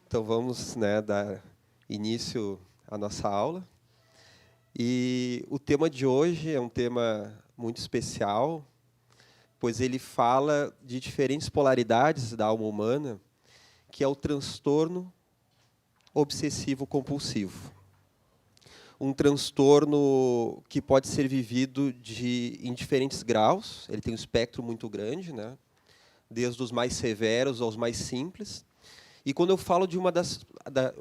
Então vamos, dar início à nossa aula. E o tema de hoje é um tema muito especial, pois ele fala de diferentes polaridades da alma humana, que é o transtorno obsessivo-compulsivo. Um transtorno que pode ser vivido em diferentes graus, ele tem um espectro muito grande, desde os mais severos aos mais simples. E quando eu falo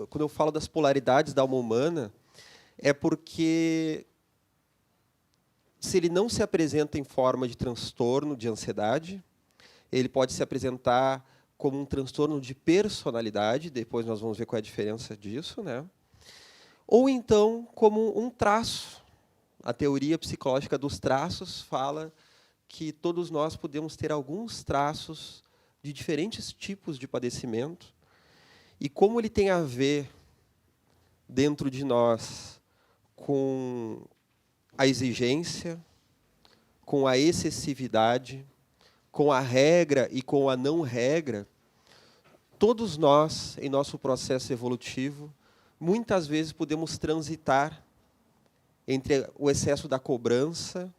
quando eu falo das polaridades da alma humana, é porque se ele não se apresenta em forma de transtorno de ansiedade, ele pode se apresentar como um transtorno de personalidade, depois nós vamos ver qual é a diferença disso, ou então como um traço. A teoria psicológica dos traços fala que todos nós podemos ter alguns traços de diferentes tipos de padecimento, e como ele tem a ver dentro de nós com a exigência, com a excessividade, com a regra e com a não regra, todos nós, em nosso processo evolutivo, muitas vezes podemos transitar entre o excesso da cobrança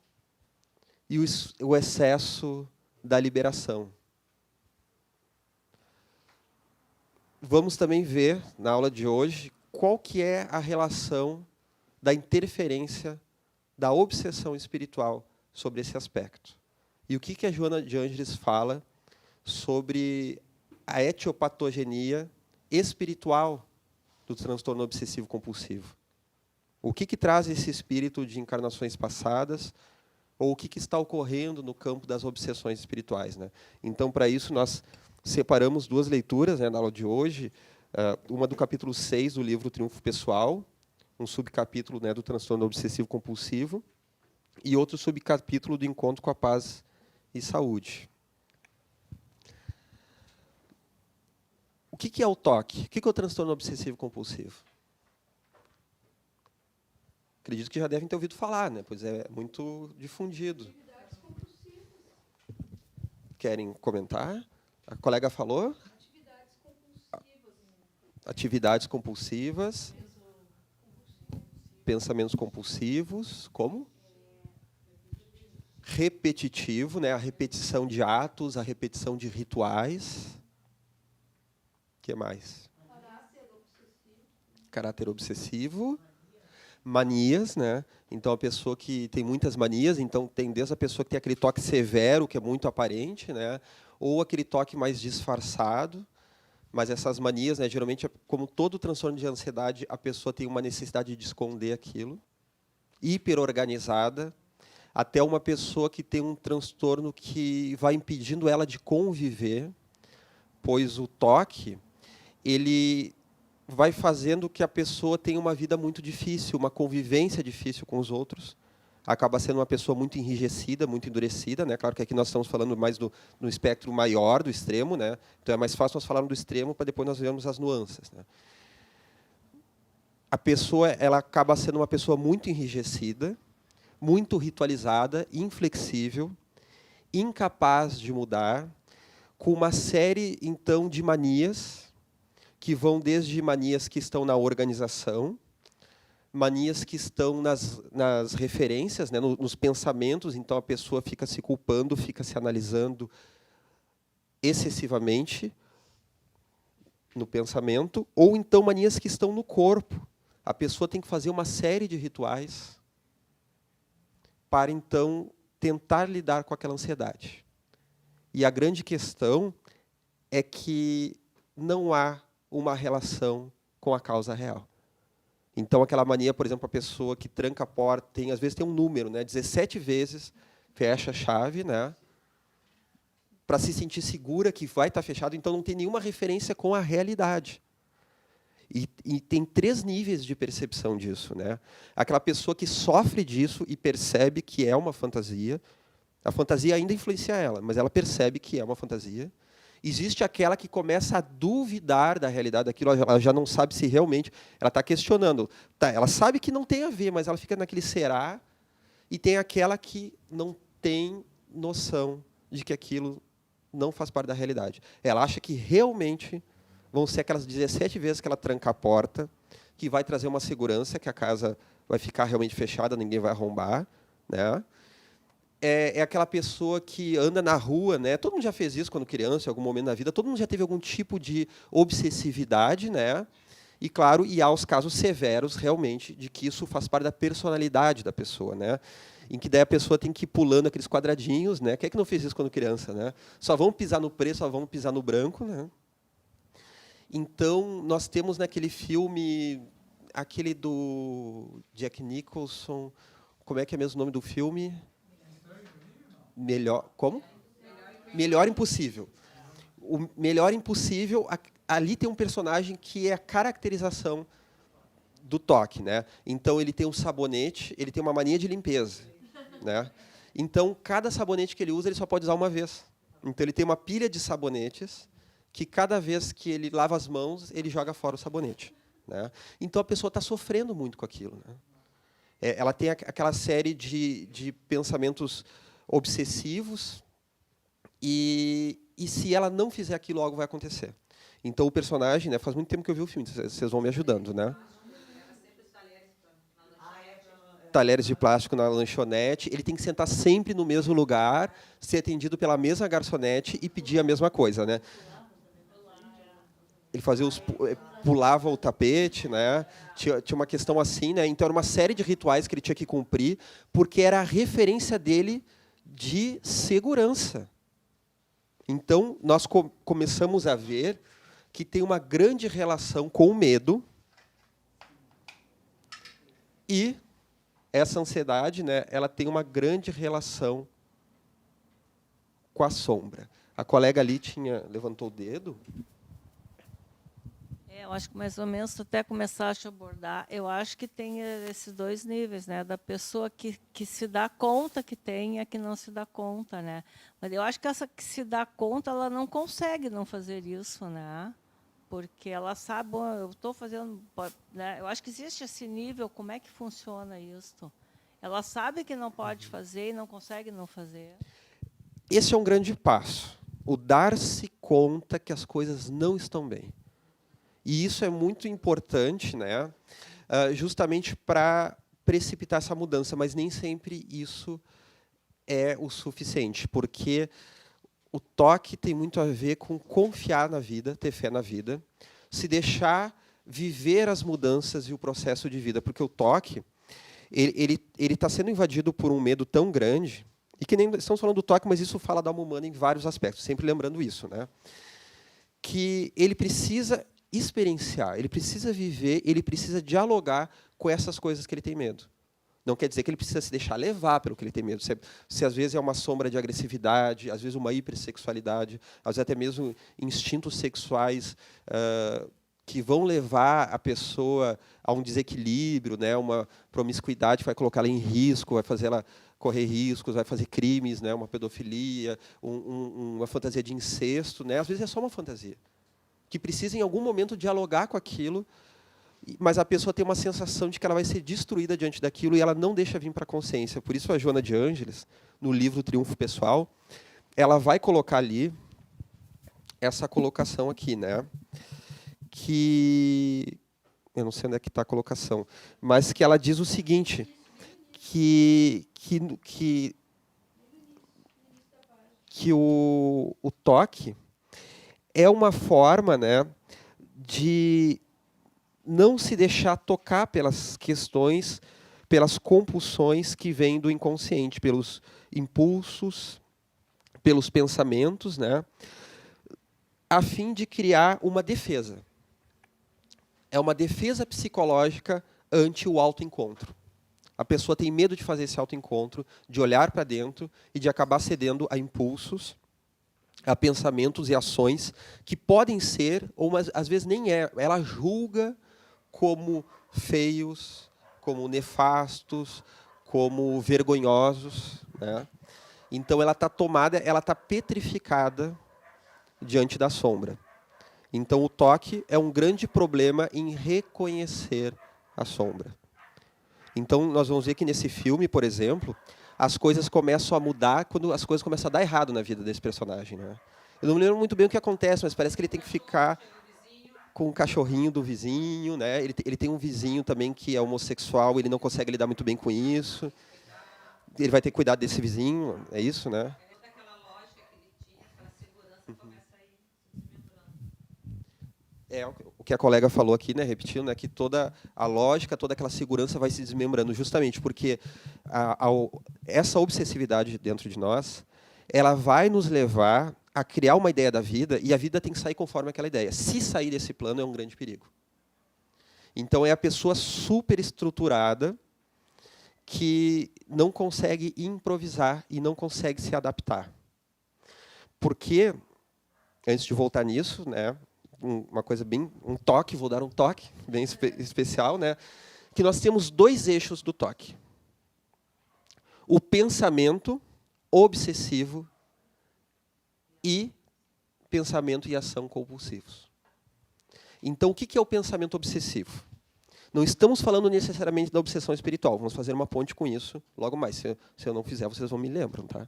e o excesso da liberação. Vamos também ver, na aula de hoje, qual que é a relação da interferência da obsessão espiritual sobre esse aspecto. E o que a Joana de Ângeles fala sobre a etiopatogenia espiritual do transtorno obsessivo-compulsivo. O que traz esse espírito de encarnações passadas, ou o que está ocorrendo no campo das obsessões espirituais. Então, para isso, nós separamos duas leituras na aula de hoje, uma do capítulo 6 do livro Triunfo Pessoal, um subcapítulo do transtorno obsessivo-compulsivo, e outro subcapítulo do Encontro com a Paz e Saúde. O que é o TOC? O que é o transtorno obsessivo-compulsivo? Acredito que já devem ter ouvido falar, pois é muito difundido. Querem comentar? A colega falou? Atividades compulsivas. Pensamentos compulsivos. Como? Repetitivo, a repetição de atos, a repetição de rituais. O que mais? Caráter obsessivo. Manias, Então, a pessoa que tem muitas manias, então tem desde a pessoa que tem aquele toque severo, que é muito aparente, ou aquele toque mais disfarçado. Mas essas manias, geralmente, como todo transtorno de ansiedade, a pessoa tem uma necessidade de esconder aquilo, hiperorganizada, até uma pessoa que tem um transtorno que vai impedindo ela de conviver, pois o toque, ele vai fazendo que a pessoa tenha uma vida muito difícil, uma convivência difícil com os outros, acaba sendo uma pessoa muito enrijecida, muito endurecida. Claro que aqui nós estamos falando mais no espectro maior, do extremo. Então é mais fácil nós falarmos do extremo para depois nós vermos as nuances. A pessoa ela acaba sendo uma pessoa muito enrijecida, muito ritualizada, inflexível, incapaz de mudar, com uma série, então, de manias, que vão desde manias que estão na organização, manias que estão nas referências, nos pensamentos. Então, a pessoa fica se culpando, fica se analisando excessivamente no pensamento, ou então manias que estão no corpo. A pessoa tem que fazer uma série de rituais para, então, tentar lidar com aquela ansiedade. E a grande questão é que não há uma relação com a causa real. Então, aquela mania, por exemplo, a pessoa que tranca a porta, às vezes tem um número, 17 vezes fecha a chave, para se sentir segura que vai estar fechado, então não tem nenhuma referência com a realidade. E tem 3 níveis de percepção disso. Aquela pessoa que sofre disso e percebe que é uma fantasia, a fantasia ainda influencia ela, mas ela percebe que é uma fantasia. Existe aquela que começa a duvidar da realidade daquilo, ela já não sabe se realmente... Ela está questionando. Ela sabe que não tem a ver, mas ela fica naquele será. e tem aquela que não tem noção de que aquilo não faz parte da realidade. Ela acha que realmente vão ser aquelas 17 vezes que ela tranca a porta, que vai trazer uma segurança, que a casa vai ficar realmente fechada, ninguém vai arrombar, né? É aquela pessoa que anda na rua, né? Todo mundo já fez isso quando criança, em algum momento da vida. Todo mundo já teve algum tipo de obsessividade, né? E claro, e há os casos severos realmente de que isso faz parte da personalidade da pessoa, né? Em que daí a pessoa tem que ir pulando aqueles quadradinhos, né? Quem é que não fez isso quando criança, né? Só vão pisar no preto, só vão pisar no branco, né? Então, nós temos naquele filme, aquele do Jack Nicholson, como é que é mesmo o nome do filme? Melhor, como? Melhor Impossível. O Melhor Impossível, ali tem um personagem que é a caracterização do toque, né? Então ele tem um sabonete, ele tem uma mania de limpeza, né? Então cada sabonete que ele usa, ele só pode usar uma vez. Então ele tem uma pilha de sabonetes que cada vez que ele lava as mãos, ele joga fora o sabonete, né? Então a pessoa está sofrendo muito com aquilo, né? Ela tem aquela série de pensamentos obsessivos e se ela não fizer aquilo, algo vai acontecer. Então o personagem, né, faz muito tempo que eu vi o filme, vocês vão me ajudando, né? Talheres de plástico na lanchonete, ele tem que sentar sempre no mesmo lugar, ser atendido pela mesma garçonete e pedir a mesma coisa, né? Ele fazia pulava o tapete, né? Tinha uma questão assim, né? Então era uma série de rituais que ele tinha que cumprir, porque era a referência dele de segurança. Então nós começamos a ver que tem uma grande relação com o medo e essa ansiedade, né? Ela tem uma grande relação com a sombra. A colega ali levantou o dedo. Eu acho que mais ou menos, até começar a te abordar, eu acho que tem esses dois níveis, né? Da pessoa que se dá conta que tem e a que não se dá conta, né? Mas eu acho que essa que se dá conta, ela não consegue não fazer isso, né? Porque ela sabe, bom, eu estou fazendo, né? Eu acho que existe esse nível, como é que funciona isso? Ela sabe que não pode fazer e não consegue não fazer. Esse é um grande passo, o dar-se conta que as coisas não estão bem. E isso é muito importante, né? Justamente para precipitar essa mudança, mas nem sempre isso é o suficiente, porque o toque tem muito a ver com confiar na vida, ter fé na vida, se deixar viver as mudanças e o processo de vida, porque o toque ele está sendo invadido por um medo tão grande, e que nem estamos falando do toque, mas isso fala da alma humana em vários aspectos, sempre lembrando isso, né? Que ele precisa experienciar, ele precisa viver, ele precisa dialogar com essas coisas que ele tem medo. Não quer dizer que ele precisa se deixar levar pelo que ele tem medo. Se às vezes é uma sombra de agressividade, às vezes uma hipersexualidade, às vezes até mesmo instintos sexuais que vão levar a pessoa a um desequilíbrio, né, uma promiscuidade que vai colocá-la em risco, vai fazer ela correr riscos, vai fazer crimes, né, uma pedofilia, uma fantasia de incesto, né, às vezes é só uma fantasia que precisa em algum momento dialogar com aquilo, mas a pessoa tem uma sensação de que ela vai ser destruída diante daquilo e ela não deixa vir para a consciência. Por isso a Joana de Ângeles, no livro Triunfo Pessoal, ela vai colocar ali essa colocação aqui, né? Que eu não sei onde é que está a colocação, mas que ela diz o seguinte, que o toque é uma forma, né, de não se deixar tocar pelas questões, pelas compulsões que vêm do inconsciente, pelos impulsos, pelos pensamentos, né, a fim de criar uma defesa. É uma defesa psicológica ante o autoencontro. A pessoa tem medo de fazer esse autoencontro, de olhar para dentro e de acabar cedendo a impulsos, a pensamentos e ações que podem ser, ou mas, às vezes nem é, ela julga como feios, como nefastos, como vergonhosos, né? Então ela está tomada, ela está petrificada diante da sombra. Então o toque é um grande problema em reconhecer a sombra. Então, nós vamos ver que nesse filme, por exemplo, as coisas começam a mudar quando as coisas começam a dar errado na vida desse personagem, né? Eu não me lembro muito bem o que acontece, mas parece que ele tem que ficar com o cachorrinho do vizinho, né? Ele tem um vizinho também que é homossexual, ele não consegue lidar muito bem com isso. Ele vai ter que cuidar desse vizinho, é isso, né? É o que a colega falou aqui, né, repetindo, né, que toda a lógica, toda aquela segurança vai se desmembrando, justamente porque essa obsessividade dentro de nós, ela vai nos levar a criar uma ideia da vida, e a vida tem que sair conforme aquela ideia. Se sair desse plano, é um grande perigo. Então, é a pessoa super estruturada que não consegue improvisar e não consegue se adaptar. Porque, antes de voltar nisso, né, uma coisa bem, vou dar um toque bem especial, né, que nós temos 2 eixos do toque. O pensamento obsessivo e pensamento e ação compulsivos. Então, o que é o pensamento obsessivo? Não estamos falando necessariamente da obsessão espiritual. Vamos fazer uma ponte com isso logo mais. Se eu não fizer, vocês vão me lembram, tá?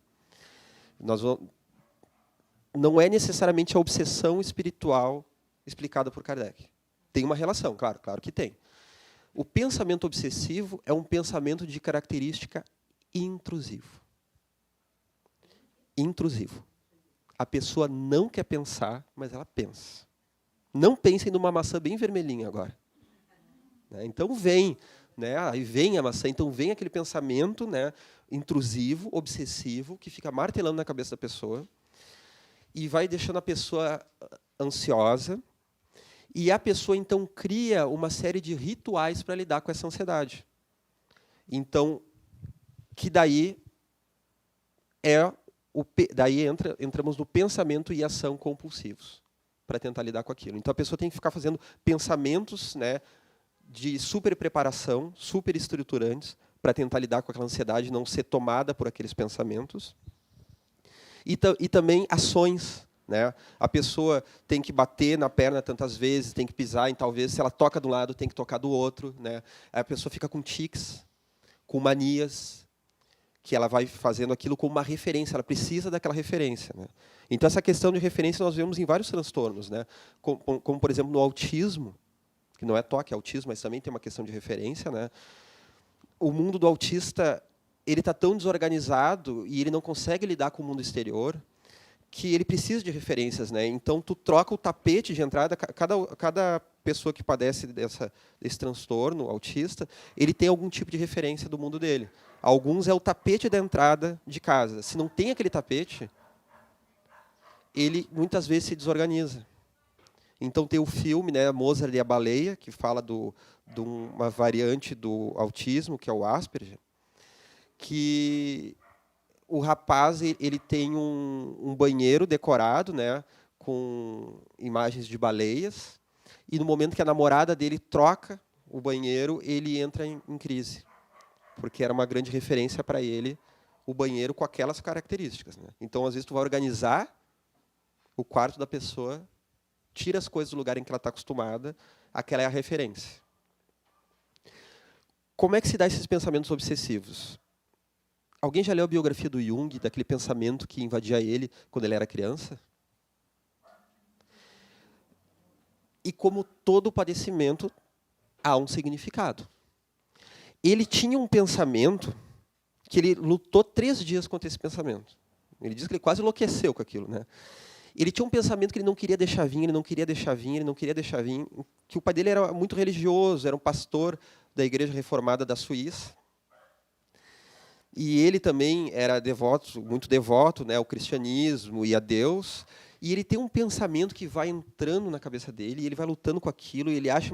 Não é necessariamente a obsessão espiritual explicada por Kardec. Tem uma relação, claro que tem. O pensamento obsessivo é um pensamento de característica intrusivo. Intrusivo. A pessoa não quer pensar, mas ela pensa. Não pensem numa maçã bem vermelhinha agora. Então vem, né? Aí vem a maçã, então vem aquele pensamento, né, intrusivo, obsessivo, que fica martelando na cabeça da pessoa e vai deixando a pessoa ansiosa. E a pessoa, então, cria uma série de rituais para lidar com essa ansiedade. Então, que daí entramos no pensamento e ação compulsivos, para tentar lidar com aquilo. Então, a pessoa tem que ficar fazendo pensamentos, né, de super preparação, super estruturantes, para tentar lidar com aquela ansiedade, não ser tomada por aqueles pensamentos. E também ações. Né? A pessoa tem que bater na perna tantas vezes, tem que pisar em tal vez, se ela toca de um lado, tem que tocar do outro. Né? A pessoa fica com tics, com manias, que ela vai fazendo aquilo como uma referência, ela precisa daquela referência. Né? Então, essa questão de referência nós vemos em vários transtornos. Né? Como, por exemplo, no autismo, que não é toque, é autismo, mas também tem uma questão de referência. Né? O mundo do autista ele está tão desorganizado e ele não consegue lidar com o mundo exterior, que ele precisa de referências, né? Então tu troca o tapete de entrada. Cada pessoa que padece desse transtorno autista, ele tem algum tipo de referência do mundo dele. Alguns é o tapete da entrada de casa. Se não tem aquele tapete, ele muitas vezes se desorganiza. Então tem o filme, né, Mozart e a Baleia, que fala de uma variante do autismo, que é o Asperger, que o rapaz ele tem um banheiro decorado, né, com imagens de baleias, e no momento que a namorada dele troca o banheiro, ele entra em crise, porque era uma grande referência para ele o banheiro com aquelas características. Né? Então, às vezes, tu vai organizar o quarto da pessoa, tira as coisas do lugar em que ela está acostumada, aquela é a referência. Como é que se dá esses pensamentos obsessivos? Alguém já leu a biografia do Jung, daquele pensamento que invadia ele quando ele era criança? E como todo padecimento, há um significado. Ele tinha um pensamento que ele lutou 3 dias contra esse pensamento. Ele diz que ele quase enlouqueceu com aquilo. Né? Ele tinha um pensamento que ele não queria deixar vir, ele não queria deixar vir, ele não queria deixar vir, que o pai dele era muito religioso, era um pastor da Igreja Reformada da Suíça. E ele também era devoto, muito devoto, né, ao cristianismo e a Deus. E ele tem um pensamento que vai entrando na cabeça dele, e ele vai lutando com aquilo, e ele acha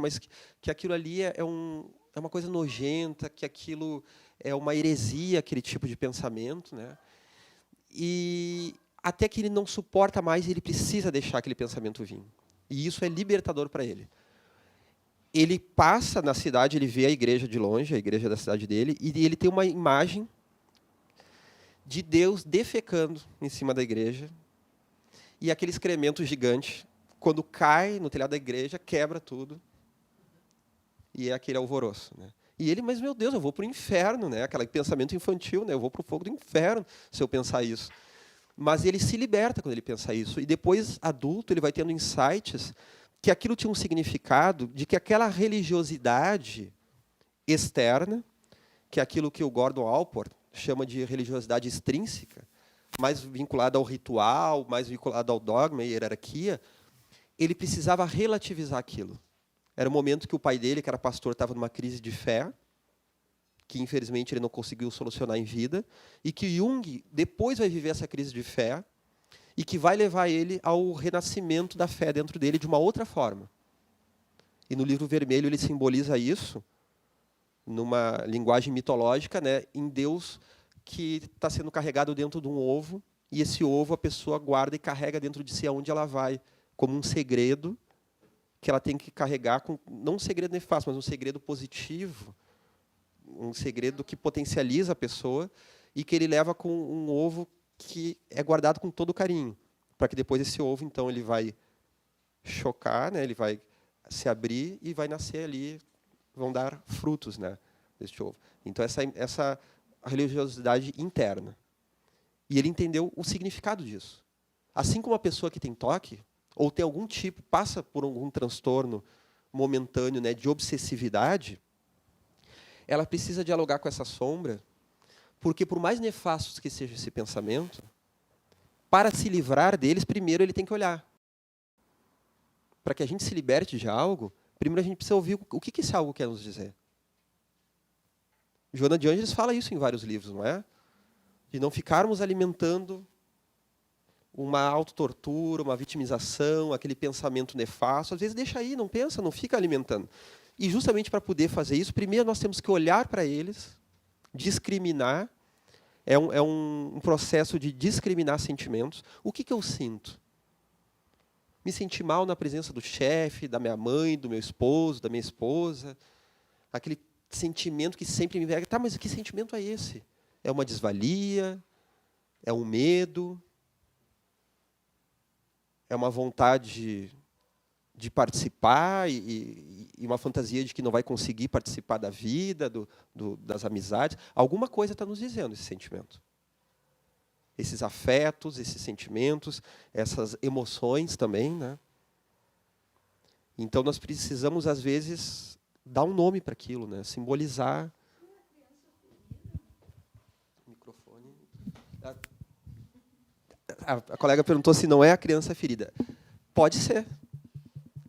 que aquilo ali é uma coisa nojenta, que aquilo é uma heresia, aquele tipo de pensamento. Né? E até que ele não suporta mais, ele precisa deixar aquele pensamento vir. E isso é libertador para ele. Ele passa na cidade, ele vê a igreja de longe, a igreja da cidade dele, e ele tem uma imagem de Deus defecando em cima da igreja, e aquele excremento gigante, quando cai no telhado da igreja, quebra tudo, e é aquele alvoroço. Né? E ele, mas meu Deus, eu vou para o inferno, né? Aquele pensamento infantil, né? Eu vou para o fogo do inferno se eu pensar isso. Mas ele se liberta quando ele pensa isso. E depois, adulto, ele vai tendo insights que aquilo tinha um significado de que aquela religiosidade externa, que é aquilo que o Gordon Allport chama de religiosidade extrínseca, mais vinculada ao ritual, mais vinculada ao dogma e hierarquia, ele precisava relativizar aquilo. Era o momento que o pai dele, que era pastor, estava numa crise de fé, que infelizmente ele não conseguiu solucionar em vida, e que Jung depois vai viver essa crise de fé, e que vai levar ele ao renascimento da fé dentro dele de uma outra forma. E no livro vermelho ele simboliza isso, numa linguagem mitológica, né, em Deus que está sendo carregado dentro de um ovo, e esse ovo a pessoa guarda e carrega dentro de si aonde ela vai, como um segredo que ela tem que carregar, não um segredo nefasto, mas um segredo positivo, um segredo que potencializa a pessoa, e que ele leva com um ovo que é guardado com todo carinho, para que depois esse ovo, então, ele vai chocar, né, ele vai se abrir e vai nascer ali, vão dar frutos, né, deste ovo. Então, essa religiosidade interna. E ele entendeu o significado disso. Assim como a pessoa que tem toque, ou tem algum tipo, passa por algum transtorno momentâneo, né, de obsessividade, ela precisa dialogar com essa sombra, porque por mais nefastos que seja esse pensamento, para se livrar deles, primeiro ele tem que olhar. Para que a gente se liberte de algo, primeiro a gente precisa ouvir o que esse algo quer nos dizer. Joana de Ângeles fala isso em vários livros, não é? De não ficarmos alimentando uma autotortura, uma vitimização, aquele pensamento nefasto. Às vezes deixa aí, não pensa, não fica alimentando. E justamente para poder fazer isso, primeiro nós temos que olhar para eles, discriminar. É um processo de discriminar sentimentos. O que eu sinto? Me senti mal na presença do chefe, da minha mãe, do meu esposo, da minha esposa. Aquele sentimento que sempre me pega. Tá, mas que sentimento é esse? É uma desvalia? É um medo? É uma vontade de participar e uma fantasia de que não vai conseguir participar da vida, das amizades? Alguma coisa está nos dizendo esse sentimento. Esses afetos, esses sentimentos, essas emoções também, né? Então, nós precisamos, às vezes, dar um nome para aquilo, né? Simbolizar. Microfone. A colega perguntou se não é a criança ferida. Pode ser.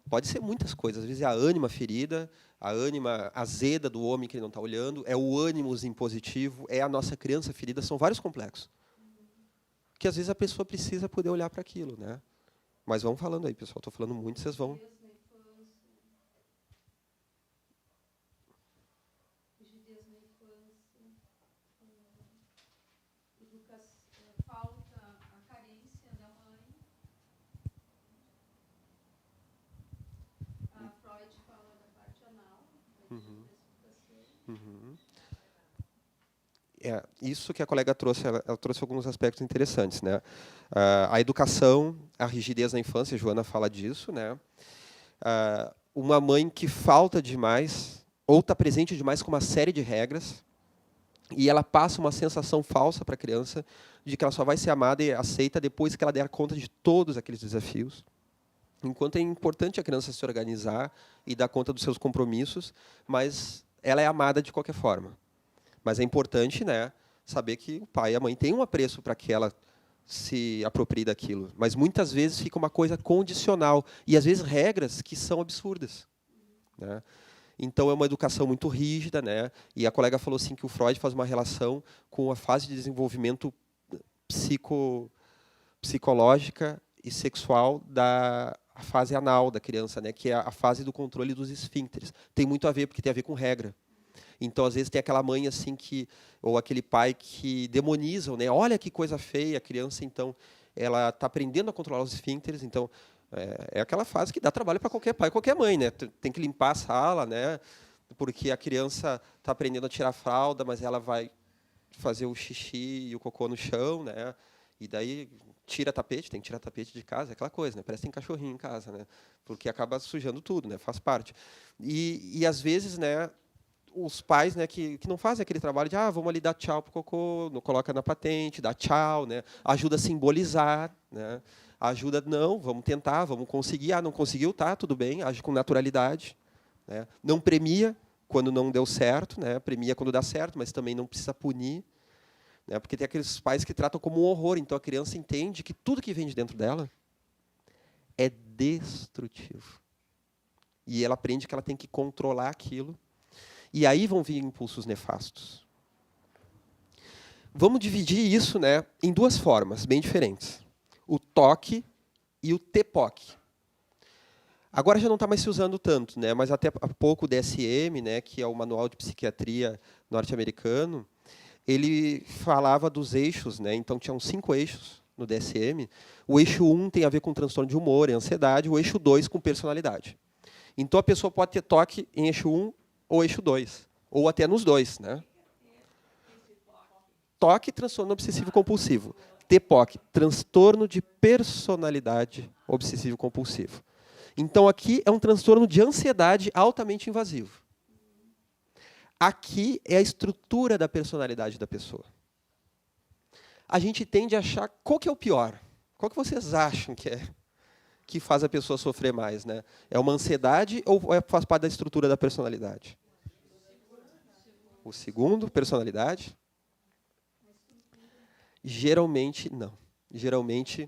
Pode ser muitas coisas. Às vezes é a ânima ferida, a ânima azeda do homem que ele não está olhando, é o ânimos impositivo, é a nossa criança ferida. São vários complexos. Que às vezes a pessoa precisa poder olhar para aquilo, né? Mas vamos falando aí, pessoal. Estou falando muito, vocês vão. Uhum. Isso que a colega trouxe, ela trouxe alguns aspectos interessantes, né? A educação, a rigidez na infância, a Joana fala disso, né? Uma mãe que falta demais ou está presente demais com uma série de regras e ela passa uma sensação falsa para a criança de que ela só vai ser amada e aceita depois que ela der conta de todos aqueles desafios. Enquanto é importante a criança se organizar e dar conta dos seus compromissos, mas ela é amada de qualquer forma. Mas é importante, né, saber que o pai e a mãe têm um apreço para que ela se aproprie daquilo. Mas muitas vezes fica uma coisa condicional. E, às vezes, regras que são absurdas, né? Então, é uma educação muito rígida, né? E a colega falou assim, que o Freud faz uma relação com a fase de desenvolvimento psicológica e sexual da fase anal da criança, né? Que é a fase do controle dos esfíncteres. Tem muito a ver, porque tem a ver com regra. Então, às vezes, tem aquela mãe assim ou aquele pai que demonizam, né? Olha que coisa feia, a criança, então, ela está aprendendo a controlar os esfíncteres. Então, é aquela fase que dá trabalho para qualquer pai, qualquer mãe, né? Tem que limpar a sala, né? Porque a criança está aprendendo a tirar a fralda, mas ela vai fazer o xixi e o cocô no chão, né? E daí tira tapete, tem que tirar tapete de casa, é aquela coisa, né? Parece que tem cachorrinho em casa, né? Porque acaba sujando tudo, né? Faz parte. E às vezes, né, os pais, né, que não fazem aquele trabalho de vamos ali dar tchau para o cocô, não coloca na patente, dá tchau, né, ajuda a simbolizar, né, ajuda, não, vamos tentar, vamos conseguir, não conseguiu, tá, tudo bem, age com naturalidade, né, não premia quando não deu certo, né, premia quando dá certo, mas também não precisa punir, né, porque tem aqueles pais que tratam como um horror, então a criança entende que tudo que vem de dentro dela é destrutivo. E ela aprende que ela tem que controlar aquilo. E aí vão vir impulsos nefastos. Vamos dividir isso, né, em duas formas bem diferentes. O toque e o TPOC. Agora já não está mais se usando tanto, né, mas até há pouco o DSM, né, que é o Manual de Psiquiatria norte-americano, ele falava dos eixos, né, então tinham 5 eixos no DSM. O eixo 1 tem a ver com transtorno de humor e ansiedade, o eixo 2 com personalidade. Então, a pessoa pode ter toque em eixo 1 ou eixo 2, ou até nos dois. Né? Toque, transtorno obsessivo-compulsivo. TPOC, transtorno de personalidade obsessivo-compulsivo. Então, aqui é um transtorno de ansiedade altamente invasivo. Aqui é a estrutura da personalidade da pessoa. A gente tende a achar qual que é o pior. Qual que vocês acham que faz a pessoa sofrer mais, né? É uma ansiedade ou faz parte da estrutura da personalidade? O segundo, personalidade? Geralmente, não. Geralmente,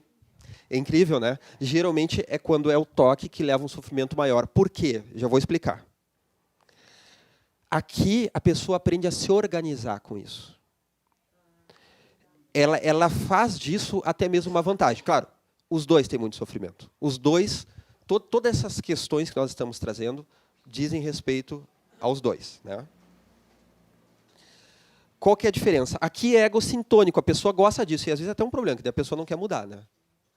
é incrível, né? Geralmente é quando é o toque que leva um sofrimento maior. Por quê? Já vou explicar. Aqui, a pessoa aprende a se organizar com isso. Ela faz disso até mesmo uma vantagem. Claro, os dois têm muito sofrimento. Os dois, todas essas questões que nós estamos trazendo, dizem respeito aos dois. Né? Qual que é a diferença? Aqui é egocintônico, a pessoa gosta disso, e às vezes é até um problema, que a pessoa não quer mudar. Né?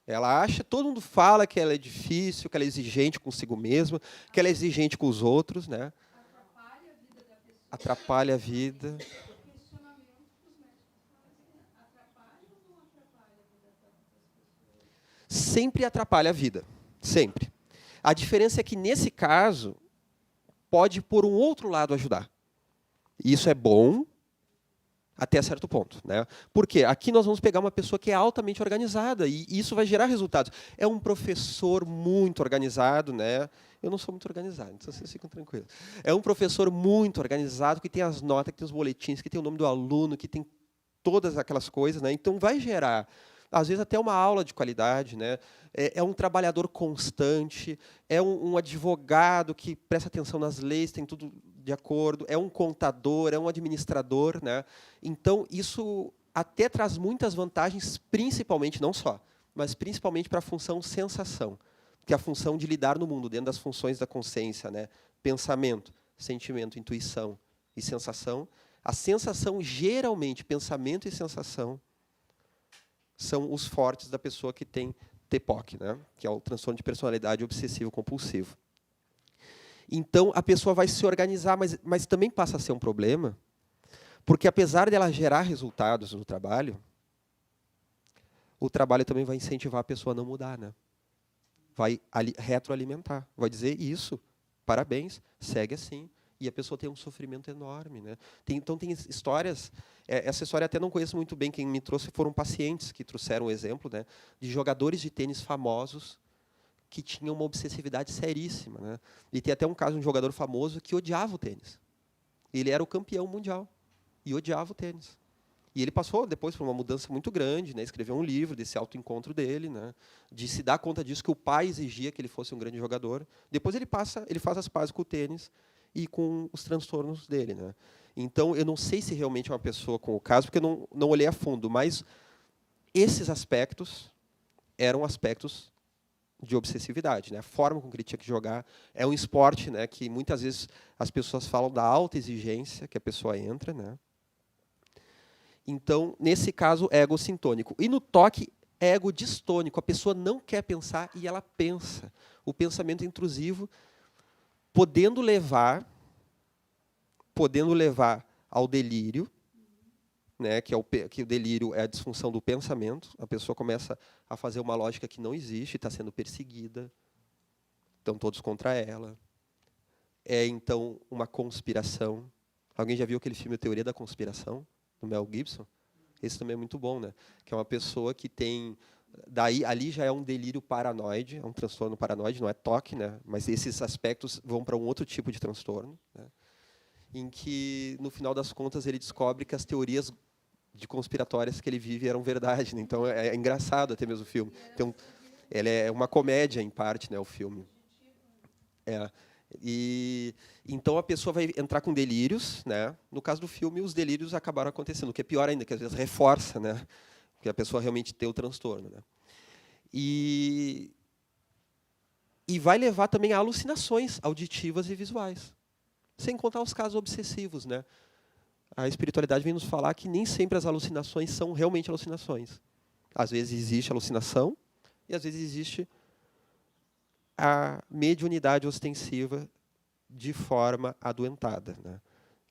Ela acha, todo mundo fala que ela é difícil, que ela é exigente consigo mesma, que ela é exigente com os outros. Né? Atrapalha a vida. Sempre atrapalha a vida. Sempre. A diferença é que, nesse caso, pode, por um outro lado, ajudar. E isso é bom até certo ponto. Né? Por quê? Aqui nós vamos pegar uma pessoa que é altamente organizada, e isso vai gerar resultados. É um professor muito organizado. Né? Eu não sou muito organizado, então vocês ficam tranquilos. É um professor muito organizado, que tem as notas, que tem os boletins, que tem o nome do aluno, que tem todas aquelas coisas. Né? Então, vai gerar, às vezes, até uma aula de qualidade. Né? É um trabalhador constante, é um advogado que presta atenção nas leis, tem tudo de acordo, é um contador, é um administrador. Né? Então, isso até traz muitas vantagens, principalmente, não só, mas principalmente para a função sensação, que é a função de lidar no mundo, dentro das funções da consciência. Né? Pensamento, sentimento, intuição e sensação. A sensação, geralmente, pensamento e sensação, são os fortes da pessoa que tem TPOC, né? Que é o transtorno de personalidade obsessivo-compulsivo. Então, a pessoa vai se organizar, mas também passa a ser um problema, porque, apesar dela gerar resultados no trabalho, o trabalho também vai incentivar a pessoa a não mudar. Né? Vai retroalimentar, vai dizer isso, parabéns, segue assim. E a pessoa tem um sofrimento enorme. Né? Então, tem histórias. Essa história até não conheço muito bem. Quem me trouxe foram pacientes que trouxeram um exemplo, né, de jogadores de tênis famosos que tinham uma obsessividade seríssima. Né? E tem até um caso de um jogador famoso que odiava o tênis. Ele era o campeão mundial e odiava o tênis. E ele passou depois por uma mudança muito grande, né? Escreveu um livro desse autoencontro dele, né? De se dar conta disso, que o pai exigia que ele fosse um grande jogador. Depois ele faz as pazes com o tênis e com os transtornos dele. Né? Então, eu não sei se realmente é uma pessoa com o caso, porque eu não olhei a fundo, mas esses aspectos eram aspectos de obsessividade. Né? A forma com que ele tinha que jogar é um esporte, né, que muitas vezes as pessoas falam da alta exigência que a pessoa entra. Né? Então, nesse caso, egocintônico. E no toque, ego-distônico. A pessoa não quer pensar e ela pensa. O pensamento intrusivo, podendo levar ao delírio, né, que o delírio é a disfunção do pensamento. A pessoa começa a fazer uma lógica que não existe, está sendo perseguida, estão todos contra ela. É, então, uma conspiração. Alguém já viu aquele filme A Teoria da Conspiração, do Mel Gibson? Esse também é muito bom, né? Que é uma pessoa que tem... Daí, ali já é um delírio paranoide, é um transtorno paranoide, não é TOC, né? Mas esses aspectos vão para um outro tipo de transtorno, né? Em que, no final das contas, ele descobre que as teorias de conspiratórias que ele vive eram verdade, né? Então, é engraçado até mesmo o filme. Então, ele é uma comédia, em parte, né, o filme. E então a pessoa vai entrar com delírios, né? No caso do filme, os delírios acabaram acontecendo, o que é pior ainda, que às vezes reforça, né? Que a pessoa realmente tem o transtorno, né? E vai levar também a alucinações auditivas e visuais, sem contar os casos obsessivos, né? A espiritualidade vem nos falar que nem sempre as alucinações são realmente alucinações. Às vezes existe alucinação e às vezes existe a mediunidade ostensiva de forma adoentada, né?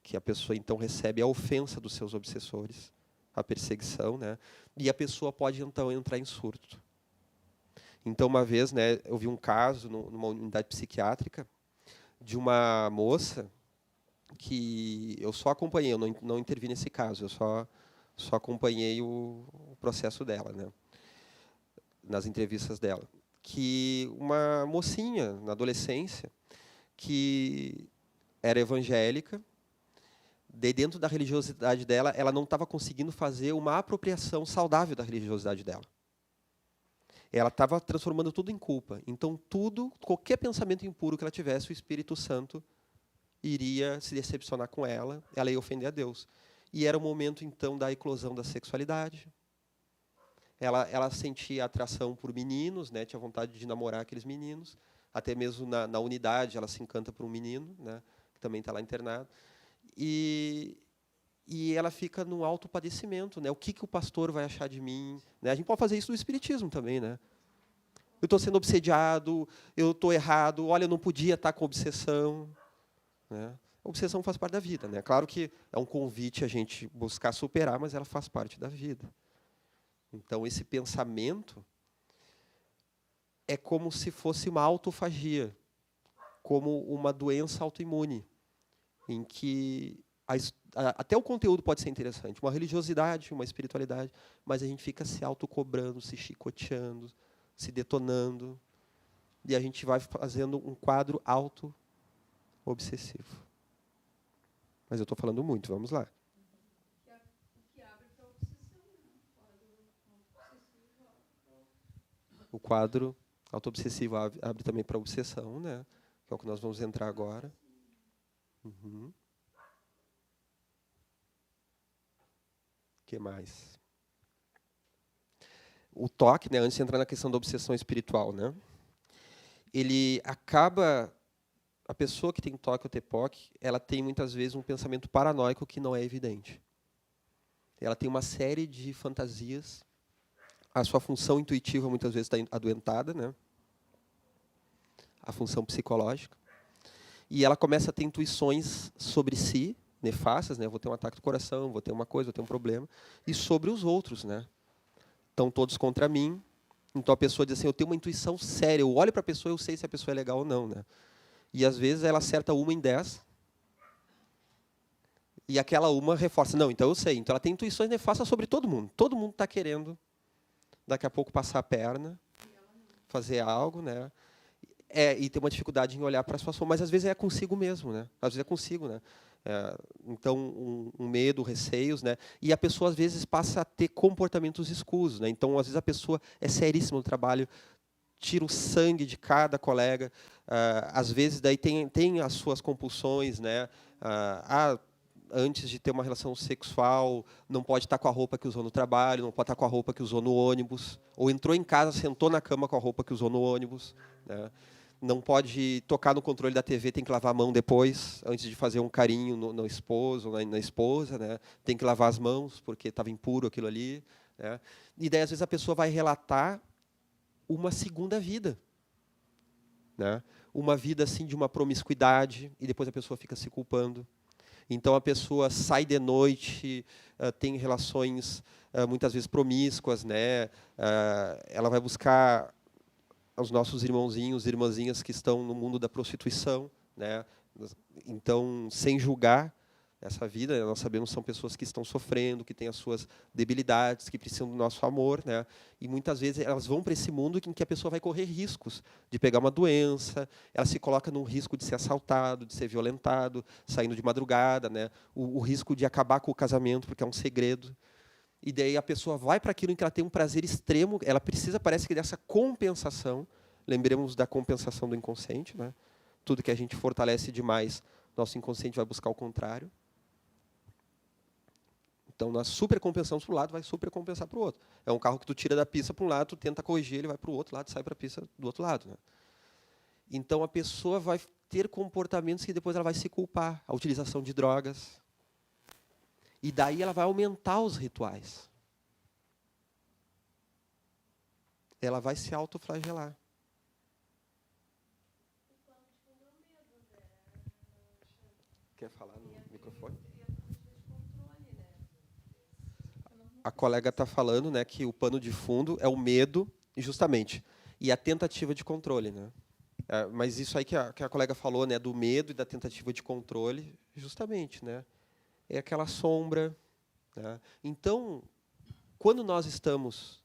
Que a pessoa então recebe a ofensa dos seus obsessores, a perseguição, né? E a pessoa pode então entrar em surto. Então, uma vez, né, eu vi um caso numa unidade psiquiátrica de uma moça que eu só acompanhei, eu não intervi nesse caso, eu só acompanhei o processo dela, né, nas entrevistas dela, que uma mocinha na adolescência que era evangélica, de dentro da religiosidade dela, ela não estava conseguindo fazer uma apropriação saudável da religiosidade dela. Ela estava transformando tudo em culpa. Então, qualquer pensamento impuro que ela tivesse, o Espírito Santo iria se decepcionar com ela, ela ia ofender a Deus. E era o momento, então, da eclosão da sexualidade. Ela sentia atração por meninos, né? Tinha vontade de namorar aqueles meninos. Até mesmo na unidade, ela se encanta por um menino, né? Que também está lá internado. E ela fica num autopadecimento, né? O que o pastor vai achar de mim? Né? A gente pode fazer isso no espiritismo também, né? Eu estou sendo obsediado, eu estou errado, olha, eu não podia estar com obsessão. Né? A obsessão faz parte da vida, né? Claro que é um convite a gente buscar superar, mas ela faz parte da vida. Então, esse pensamento é como se fosse uma autofagia, como uma doença autoimune, em que até o conteúdo pode ser interessante, uma religiosidade, uma espiritualidade, mas a gente fica se autocobrando, se chicoteando, se detonando, e a gente vai fazendo um quadro auto-obsessivo. Mas eu estou falando muito, vamos lá. O quadro auto-obsessivo abre também para a obsessão, né? Que é o que nós vamos entrar agora. Uhum. O que mais? O toque, né, antes de entrar na questão da obsessão espiritual, né? Ele acaba... A pessoa que tem toque ou TPOC, ela tem muitas vezes um pensamento paranoico que não é evidente. Ela tem uma série de fantasias. A sua função intuitiva muitas vezes está adoentada, né? A função psicológica. E ela começa a ter intuições sobre si, nefastas, né? Vou ter um ataque do coração, vou ter uma coisa, vou ter um problema. E sobre os outros, né? Estão todos contra mim. Então a pessoa diz assim, eu tenho uma intuição séria, eu olho para a pessoa e eu sei se a pessoa é legal ou não, né? E às vezes ela acerta 1 em 10. E aquela uma reforça. Não, então eu sei. Então ela tem intuições nefastas sobre todo mundo. Todo mundo está querendo, daqui a pouco, passar a perna, fazer algo, né? E ter uma dificuldade em olhar para a situação. Mas às vezes é consigo mesmo, né? Às vezes é consigo, né? Então, um medo, receios, né? E a pessoa, às vezes, passa a ter comportamentos escusos, né? Então, às vezes, a pessoa é seríssima no trabalho, tira o sangue de cada colega. Às vezes, daí tem as suas compulsões, né? Antes de ter uma relação sexual, não pode estar com a roupa que usou no trabalho, não pode estar com a roupa que usou no ônibus, ou entrou em casa, sentou na cama com a roupa que usou no ônibus, né? Não pode tocar no controle da TV, tem que lavar a mão depois, antes de fazer um carinho no esposo ou na esposa, né? Tem que lavar as mãos, porque estava impuro aquilo ali, né? E daí, às vezes, a pessoa vai relatar uma segunda vida, né? Uma vida assim de uma promiscuidade, e depois a pessoa fica se culpando. Então a pessoa sai de noite, tem relações muitas vezes promíscuas, né? Ela vai buscar os nossos irmãozinhos, irmãzinhas que estão no mundo da prostituição, né? Então, sem julgar, Essa vida, nós sabemos, são pessoas que estão sofrendo, que têm as suas debilidades, que precisam do nosso amor, né? E muitas vezes elas vão para esse mundo em que a pessoa vai correr riscos de pegar uma doença, ela se coloca num risco de ser assaltado, de ser violentado, saindo de madrugada, né? O risco de acabar com o casamento, porque é um segredo. E daí a pessoa vai para aquilo em que ela tem um prazer extremo, ela precisa, parece que, dessa compensação. Lembremos da compensação do inconsciente, né? Tudo que a gente fortalece demais, nosso inconsciente vai buscar o contrário. Então, nós supercompensamos para um lado, vai supercompensar para o outro. É um carro que tu tira da pista para um lado, tu tenta corrigir, ele vai para o outro lado, sai para a pista do outro lado, né? Então, a pessoa vai ter comportamentos que depois ela vai se culpar. A utilização de drogas. E daí ela vai aumentar os rituais. Ela vai se autoflagelar. Quer falar no microfone? A colega está falando, né, que o pano de fundo é o medo, justamente, e a tentativa de controle, né? Mas isso aí que a colega falou, né, do medo e da tentativa de controle, justamente, né? É aquela sombra, né? Então, quando nós estamos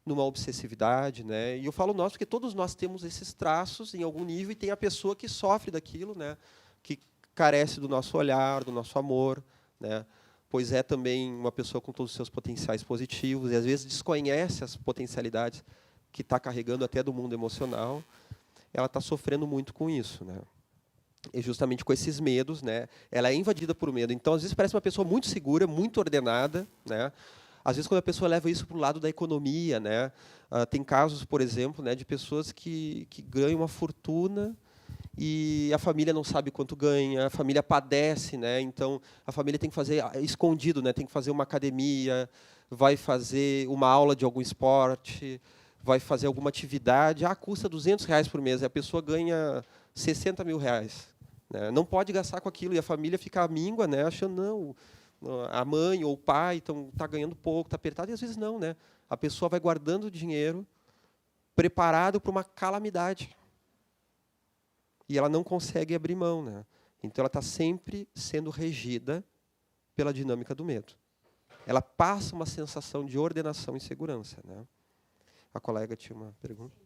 numa obsessividade, né? E eu falo nós porque todos nós temos esses traços em algum nível e tem a pessoa que sofre daquilo, né? Que carece do nosso olhar, do nosso amor, né? Pois é também uma pessoa com todos os seus potenciais positivos e às vezes desconhece as potencialidades que está carregando até do mundo emocional. Ela está sofrendo muito com isso, né? E justamente com esses medos, né? Ela é invadida por medo. Então, às vezes parece uma pessoa muito segura, muito ordenada, né? Às vezes, quando a pessoa leva isso para o lado da economia, né? Tem casos, por exemplo, né, de pessoas que ganham uma fortuna e a família não sabe quanto ganha, a família padece, né? Então a família tem que fazer escondido, né? Tem que fazer uma academia, vai fazer uma aula de algum esporte, vai fazer alguma atividade, custa R$ 200 por mês, e a pessoa ganha R$ 60 mil, né? Não pode gastar com aquilo, e a família fica míngua, né? Achando, não, a mãe ou o pai está ganhando pouco, está apertado, e às vezes não, né? A pessoa vai guardando dinheiro preparado para uma calamidade. E ela não consegue abrir mão, né? Então, ela está sempre sendo regida pela dinâmica do medo. Ela passa uma sensação de ordenação e segurança, né? A colega tinha uma pergunta.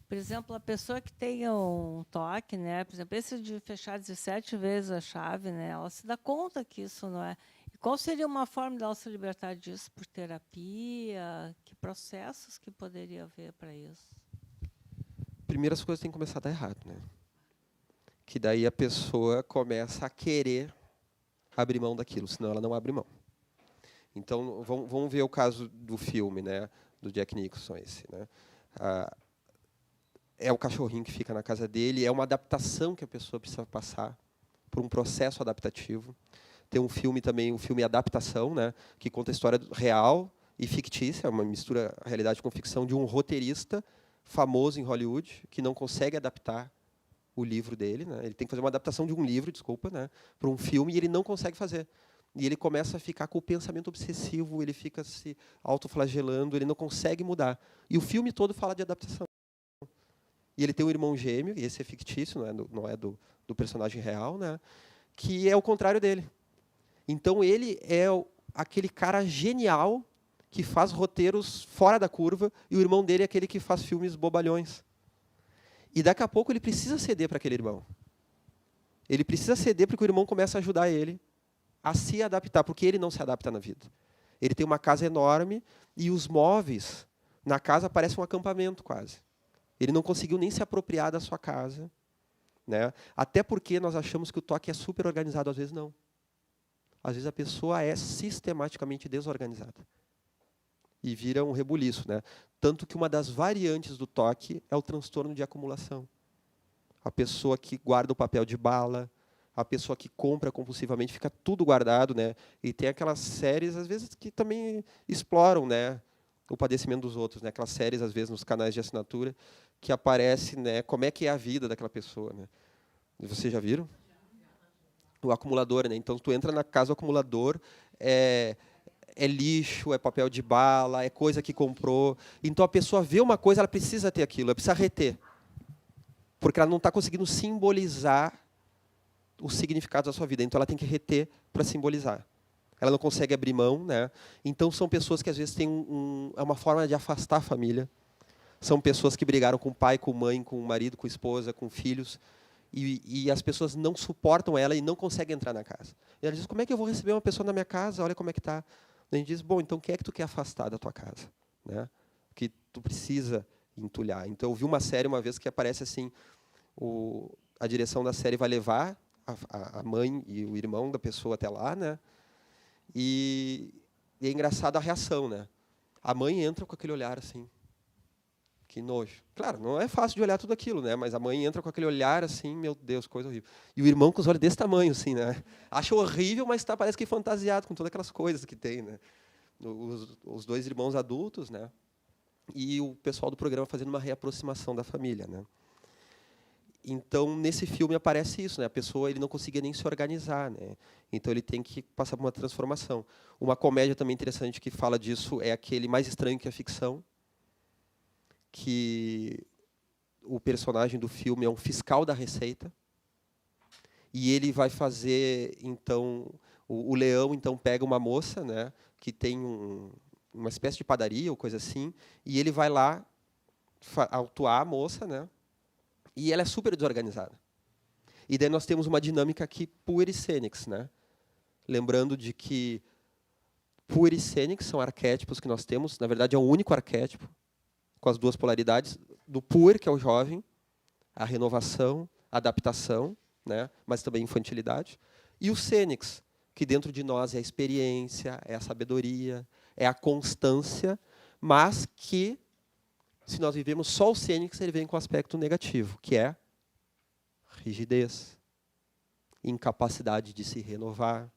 Por exemplo, a pessoa que tem um toque, né? Por exemplo, esse de fechar 17 vezes a chave, né? Ela se dá conta que isso não é. E qual seria uma forma dela se libertar disso? Por terapia? Que processos que poderia haver para isso? Primeiro, as coisas têm que começar a dar errado, né? Que daí a pessoa começa a querer abrir mão daquilo, senão ela não abre mão. Então, vamos ver o caso do filme, né? Do Jack Nicholson, esse, né? É o cachorrinho que fica na casa dele, é uma adaptação que a pessoa precisa passar por um processo adaptativo. Tem um filme também, um filme Adaptação, né, que conta a história real e fictícia, uma mistura realidade com ficção, de um roteirista famoso em Hollywood que não consegue adaptar o livro dele, né? Ele tem que fazer uma adaptação de um livro, desculpa, né, para um filme, e ele não consegue fazer. E ele começa a ficar com o pensamento obsessivo, ele fica se autoflagelando, ele não consegue mudar. E o filme todo fala de adaptação. E ele tem um irmão gêmeo, e esse é fictício, não é do personagem real, né? Que é o contrário dele. Então, ele é aquele cara genial que faz roteiros fora da curva, e o irmão dele é aquele que faz filmes bobalhões. E daqui a pouco ele precisa ceder para aquele irmão. Ele precisa ceder porque o irmão começa a ajudar ele a se adaptar, porque ele não se adapta na vida. Ele tem uma casa enorme e os móveis na casa parecem um acampamento quase. Ele não conseguiu nem se apropriar da sua casa, né? Até porque nós achamos que o toque é super organizado, às vezes não. Às vezes a pessoa é sistematicamente desorganizada. E vira um rebuliço, né? Tanto que uma das variantes do toque é o transtorno de acumulação. A pessoa que guarda o papel de bala, a pessoa que compra compulsivamente, fica tudo guardado, né? E tem aquelas séries, às vezes, que também exploram, né, o padecimento dos outros, né? Aquelas séries, às vezes, nos canais de assinatura, que aparece, né, como é que é a vida daquela pessoa, né? Vocês já viram? O acumulador, né? Então, tu entra na casa do acumulador, é lixo, é papel de bala, é coisa que comprou. Então, a pessoa vê uma coisa, ela precisa ter aquilo, ela precisa reter. porque ela não está conseguindo simbolizar os significados da sua vida. Então, ela tem que reter para simbolizar. Ela não consegue abrir mão, né? Então, são pessoas que, às vezes, têm é uma forma de afastar a família. São pessoas que brigaram com o pai, com mãe, com o marido, com a esposa, com filhos. E as pessoas não suportam ela e não conseguem entrar na casa. E ela diz, como é que eu vou receber uma pessoa na minha casa? Olha como é que está. A gente diz, bom, então quem é que tu quer afastar da tua casa? Né? Que tu precisa entulhar. Então, eu vi uma série uma vez que aparece assim, a direção da série vai levar a mãe e o irmão da pessoa até lá, né? E é engraçado a reação, né? A mãe entra com aquele olhar assim, que nojo. Claro, não é fácil de olhar tudo aquilo, né? Mas a mãe entra com aquele olhar assim, meu Deus, coisa horrível. E o irmão com os olhos desse tamanho, assim, né? Acha horrível, mas parece que fantasiado com todas aquelas coisas que tem, né? Os dois irmãos adultos, né? E o pessoal do programa fazendo uma reaproximação da família, né? Então, nesse filme aparece isso, né? A pessoa ele não conseguia nem se organizar, né? Então ele tem que passar por uma transformação. Uma comédia também interessante que fala disso é aquele Mais Estranho que a Ficção, que o personagem do filme é um fiscal da Receita e ele vai fazer, então, o leão então pega uma moça, né, que tem uma espécie de padaria ou coisa assim, e ele vai lá autuar a moça, né, e ela é super desorganizada. E daí nós temos uma dinâmica aqui puer e cênix, né, lembrando de que puer e cênix são arquétipos que nós temos, na verdade é um único arquétipo, com as duas polaridades, do puer, que é o jovem, a renovação, a adaptação, né, mas também infantilidade, e o cênix, que dentro de nós é a experiência, é a sabedoria, é a constância, mas que, se nós vivemos só o cênix, ele vem com aspecto negativo, que é rigidez, incapacidade de se renovar.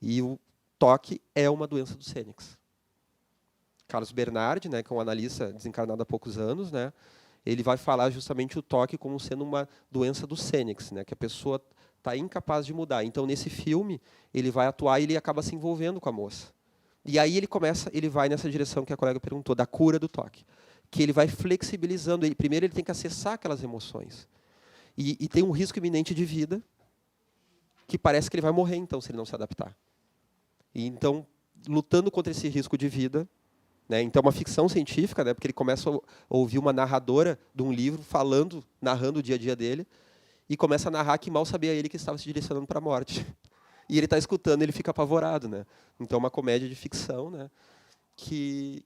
E o toque é uma doença do cênix. Carlos Bernardi, né, que é um analista desencarnado há poucos anos, né, ele vai falar justamente o toque como sendo uma doença do cênix, né, que a pessoa está incapaz de mudar. Então, nesse filme, ele vai atuar e ele acaba se envolvendo com a moça. E aí ele vai nessa direção que a colega perguntou, da cura do toque, que ele vai flexibilizando. Primeiro, ele tem que acessar aquelas emoções. E tem um risco iminente de vida, que parece que ele vai morrer, então, se ele não se adaptar. E, então, lutando contra esse risco de vida, né? Então, é uma ficção científica, né? Porque ele começa a ouvir uma narradora de um livro narrando o dia a dia dele, e começa a narrar que mal sabia ele que estava se direcionando para a morte. E ele está escutando, ele fica apavorado, né? Então, é uma comédia de ficção, né? que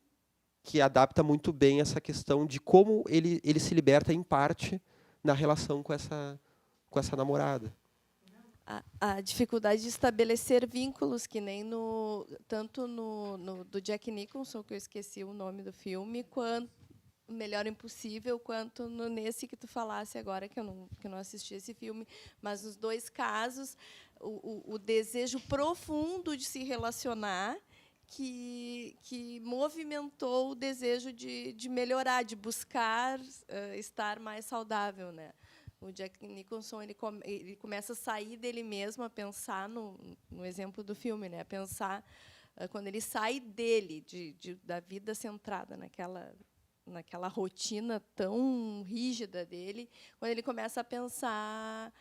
adapta muito bem essa questão de como ele se liberta, em parte, na relação com essa namorada. A dificuldade de estabelecer vínculos, que nem tanto do Jack Nicholson, que eu esqueci o nome do filme, quanto Melhor Impossível, quanto nesse que tu falasse agora, que eu não assisti esse filme. Mas, nos dois casos, o desejo profundo de se relacionar que movimentou o desejo de melhorar, de buscar estar mais saudável, né? O Jack Nicholson ele começa a sair dele mesmo, a pensar no exemplo do filme, né? A pensar quando ele sai dele, da vida centrada naquela rotina tão rígida dele, quando ele começa a pensar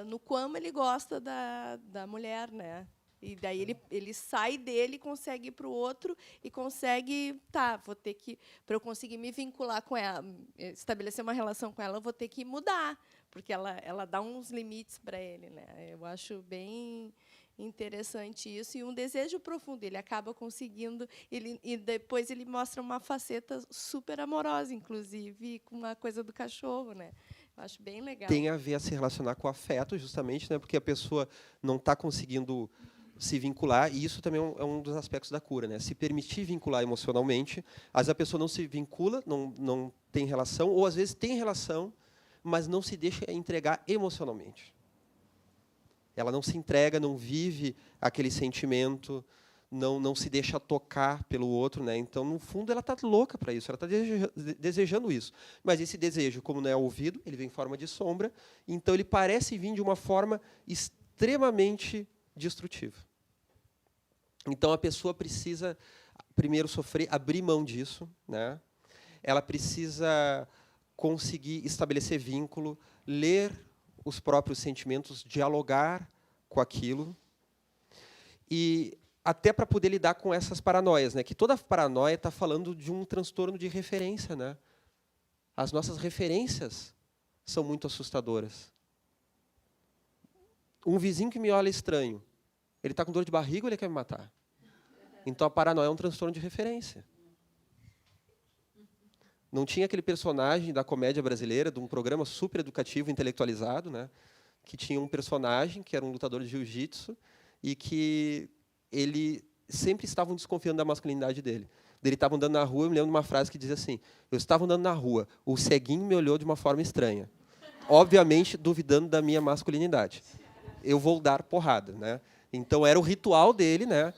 no como ele gosta da mulher, né? E daí ele sai dele, consegue ir para o outro e consegue, vou ter que, para eu conseguir me vincular com ela, estabelecer uma relação com ela, eu vou ter que mudar, porque ela dá uns limites para ele, né? Eu acho bem interessante isso, e um desejo profundo. Ele acaba conseguindo, e depois ele mostra uma faceta super amorosa, inclusive com a coisa do cachorro, né? Eu acho bem legal. Tem a ver a se relacionar com o afeto, justamente, né? Porque a pessoa não está conseguindo se vincular, e isso também é um dos aspectos da cura, né? Se permitir vincular emocionalmente, às vezes a pessoa não se vincula, não tem relação, ou às vezes tem relação, mas não se deixa entregar emocionalmente. Ela não se entrega, não vive aquele sentimento, não se deixa tocar pelo outro, né? Então, no fundo, ela está louca para isso, ela está desejando isso. Mas esse desejo, como não é ouvido, ele vem em forma de sombra, então ele parece vir de uma forma extremamente destrutiva. Então, a pessoa precisa, primeiro, abrir mão disso, né? Ela precisa conseguir estabelecer vínculo, ler os próprios sentimentos, dialogar com aquilo, e até para poder lidar com essas paranoias, né? Que toda paranoia está falando de um transtorno de referência, né? As nossas referências são muito assustadoras. Um vizinho que me olha estranho, ele está com dor de barriga ou ele quer me matar? Então a paranoia é um transtorno de referência. Não tinha aquele personagem da comédia brasileira, de um programa super educativo, intelectualizado, né? Que tinha um personagem que era um lutador de jiu-jitsu e que ele sempre estavam desconfiando da masculinidade dele. Ele estava andando na rua, eu me lembro de uma frase que dizia assim: eu estava andando na rua, o ceguinho me olhou de uma forma estranha, obviamente duvidando da minha masculinidade. Eu vou dar porrada, né? Então era o ritual dele, né,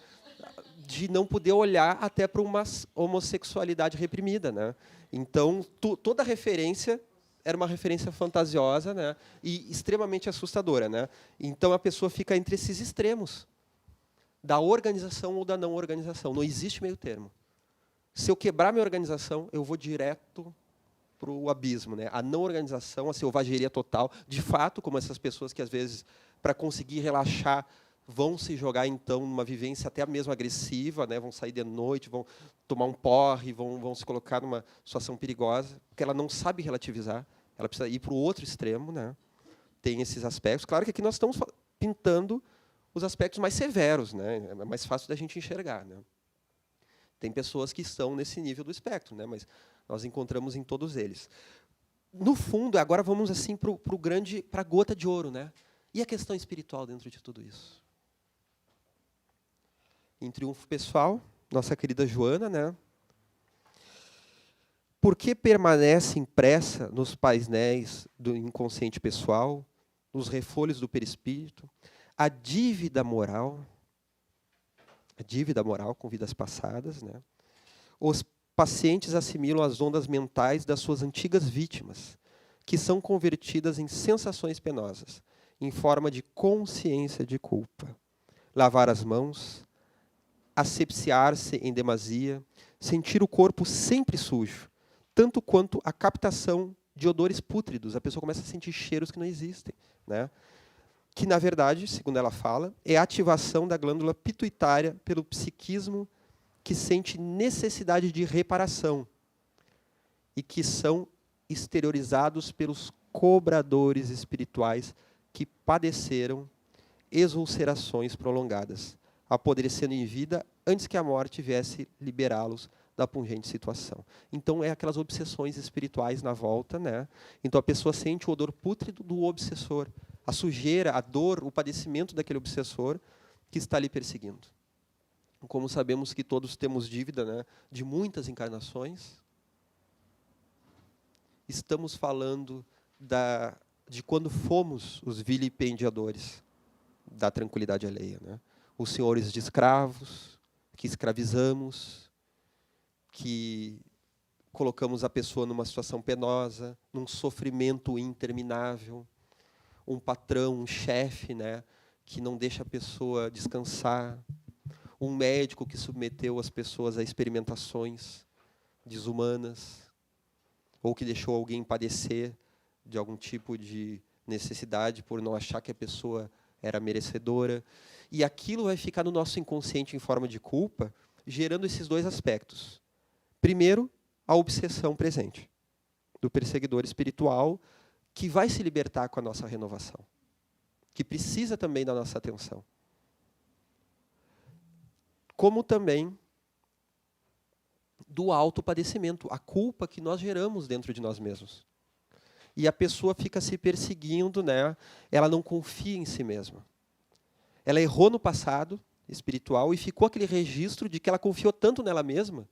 de não poder olhar até para uma homossexualidade reprimida, né? Então toda referência era uma referência fantasiosa, né, e extremamente assustadora, né? Então a pessoa fica entre esses extremos, da organização ou da não organização. Não existe meio termo. Se eu quebrar minha organização, eu vou direto para o abismo, né? A não organização, a selvageria total, de fato, como essas pessoas que às vezes, para conseguir relaxar, vão se jogar então numa vivência até mesmo agressiva, né? Vão sair de noite, vão tomar um porre, vão se colocar numa situação perigosa, porque ela não sabe relativizar, ela precisa ir para o outro extremo, né? Tem esses aspectos. Claro que aqui nós estamos pintando os aspectos mais severos, né? É mais fácil da gente enxergar, né? Tem pessoas que estão nesse nível do espectro, né? Mas nós encontramos em todos eles. No fundo, agora vamos assim para a gota de ouro, né? E a questão espiritual dentro de tudo isso? Em Triunfo Pessoal, nossa querida Joana, né? Por que permanece impressa nos painéis do inconsciente pessoal, nos refolhos do perispírito, a dívida moral com vidas passadas, né? Os pacientes assimilam as ondas mentais das suas antigas vítimas, que são convertidas em sensações penosas, em forma de consciência de culpa. Lavar as mãos, asepsiar-se em demasia, sentir o corpo sempre sujo, tanto quanto a captação de odores pútridos. A pessoa começa a sentir cheiros que não existem, né? Que, na verdade, segundo ela fala, é a ativação da glândula pituitária pelo psiquismo que sente necessidade de reparação e que são exteriorizados pelos cobradores espirituais que padeceram exulcerações prolongadas, apodrecendo em vida antes que a morte viesse liberá-los da pungente situação. Então, é aquelas obsessões espirituais na volta, né? Então, a pessoa sente o odor pútrido do obsessor, a sujeira, a dor, o padecimento daquele obsessor que está ali perseguindo. Como sabemos que todos temos dívida, né, de muitas encarnações, estamos falando de quando fomos os vilipendiadores da tranquilidade alheia, né? Os senhores de escravos, que escravizamos, que colocamos a pessoa numa situação penosa, num sofrimento interminável, um patrão, um chefe, né, que não deixa a pessoa descansar, um médico que submeteu as pessoas a experimentações desumanas, ou que deixou alguém padecer de algum tipo de necessidade por não achar que a pessoa era merecedora. E aquilo vai ficar no nosso inconsciente em forma de culpa, gerando esses dois aspectos. Primeiro, a obsessão presente do perseguidor espiritual, que vai se libertar com a nossa renovação, que precisa também da nossa atenção. Como também do autopadecimento, a culpa que nós geramos dentro de nós mesmos. E a pessoa fica se perseguindo, né? Ela não confia em si mesma. Ela errou no passado espiritual e ficou aquele registro de que ela confiou tanto nela mesma,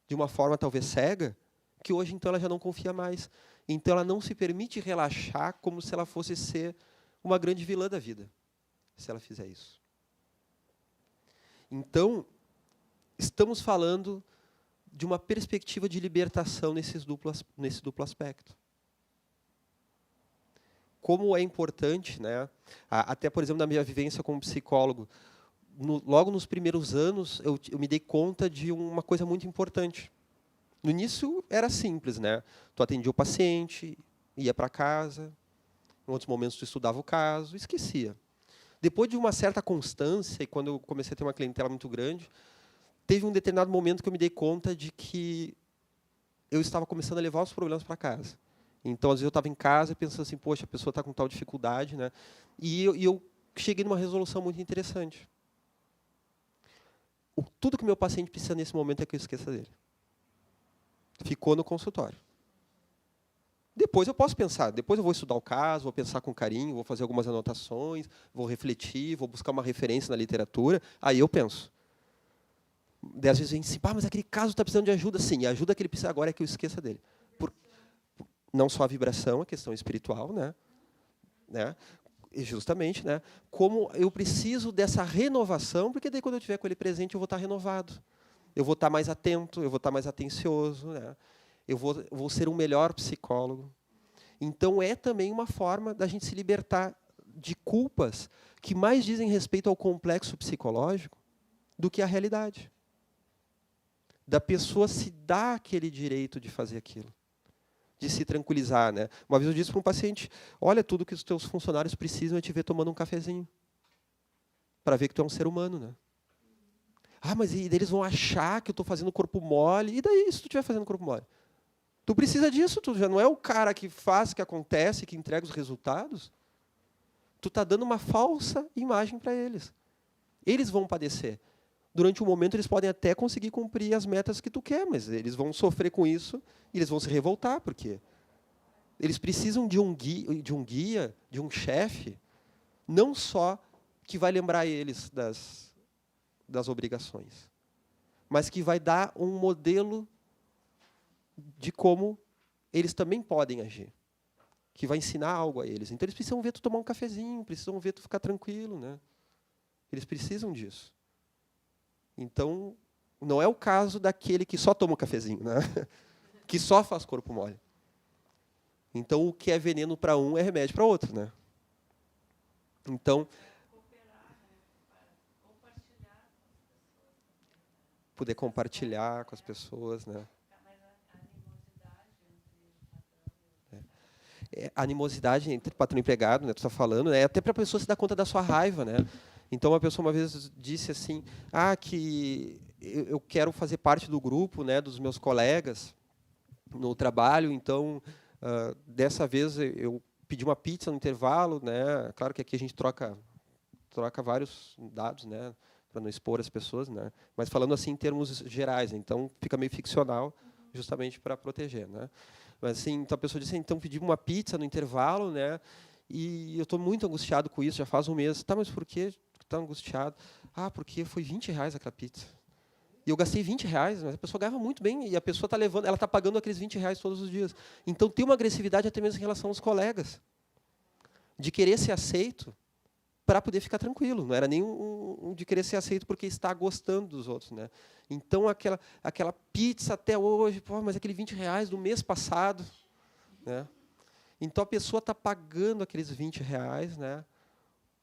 de uma forma talvez cega, que hoje então ela já não confia mais. Então ela não se permite relaxar como se ela fosse ser uma grande vilã da vida, se ela fizer isso. Então, estamos falando de uma perspectiva de libertação nesse duplo aspecto. Como é importante, né? Até, por exemplo, na minha vivência como psicólogo, logo nos primeiros anos, eu me dei conta de uma coisa muito importante. No início era simples, né? Tu atendia o paciente, ia para casa, em outros momentos tu estudava o caso, esquecia. Depois de uma certa constância, e quando eu comecei a ter uma clientela muito grande, teve um determinado momento que eu me dei conta de que eu estava começando a levar os problemas para casa. Então, às vezes, eu estava em casa pensando assim, poxa, a pessoa está com tal dificuldade, né? E eu cheguei numa resolução muito interessante. Tudo que o meu paciente precisa nesse momento é que eu esqueça dele. Ficou no consultório. Depois eu posso pensar, depois eu vou estudar o caso, vou pensar com carinho, vou fazer algumas anotações, vou refletir, vou buscar uma referência na literatura, aí eu penso. Às vezes vem assim, mas aquele caso está precisando de ajuda. Sim, a ajuda que ele precisa agora é que eu esqueça dele. Não só a vibração, a questão espiritual, né? E justamente, né? Como eu preciso dessa renovação, porque daí quando eu estiver com ele presente eu vou estar renovado. Eu vou estar mais atento, eu vou estar mais atencioso, né? Eu vou ser um melhor psicólogo. Então, é também uma forma da gente se libertar de culpas que mais dizem respeito ao complexo psicológico do que à realidade. Da pessoa se dar aquele direito de fazer aquilo, de se tranquilizar, né? Uma vez eu disse para um paciente, olha, tudo que os teus funcionários precisam é te ver tomando um cafezinho, para ver que tu é um ser humano, né? Mas e eles vão achar que eu estou fazendo corpo mole. E daí, se tu estiver fazendo corpo mole? Tu precisa disso, tu já não é o cara que faz, que acontece, que entrega os resultados. Tu está dando uma falsa imagem para eles. Eles vão padecer. Durante um momento, eles podem até conseguir cumprir as metas que tu quer, mas eles vão sofrer com isso e eles vão se revoltar, porque eles precisam de um guia, de um chefe, não só que vai lembrar eles das obrigações, mas que vai dar um modelo de como eles também podem agir, que vai ensinar algo a eles. Então, eles precisam ver tu tomar um cafezinho, precisam ver tu ficar tranquilo, né? Eles precisam disso. Então, não é o caso daquele que só toma um cafezinho, né? Que só faz corpo mole. Então, o que é veneno para um é remédio para outro, né? Então, poder compartilhar com as pessoas, né? A animosidade entre patrão e empregado, né, tu está falando, né, até para a pessoa se dar conta da sua raiva, né? Então, uma pessoa uma vez disse assim, que eu quero fazer parte do grupo, né, dos meus colegas no trabalho, então, dessa vez eu pedi uma pizza no intervalo, né? Claro que aqui a gente troca vários dados, né, para não expor as pessoas, né? Mas falando assim em termos gerais, então fica meio ficcional, justamente para proteger, né? Mas assim, então a pessoa disse, então pedi uma pizza no intervalo, né? E eu estou muito angustiado com isso, já faz um mês. Tá, mas por que está angustiado? Porque foi R$20 aquela pizza. E eu gastei R$20, mas a pessoa ganhava muito bem e a pessoa está levando, ela está pagando aqueles R$20 todos os dias. Então tem uma agressividade até mesmo em relação aos colegas, de querer ser aceito para poder ficar tranquilo. Não era nem de querer ser aceito porque está gostando dos outros, né? Então, aquela pizza até hoje, mas aquele R$20 do mês passado, né? Então, a pessoa está pagando aqueles R$20, né,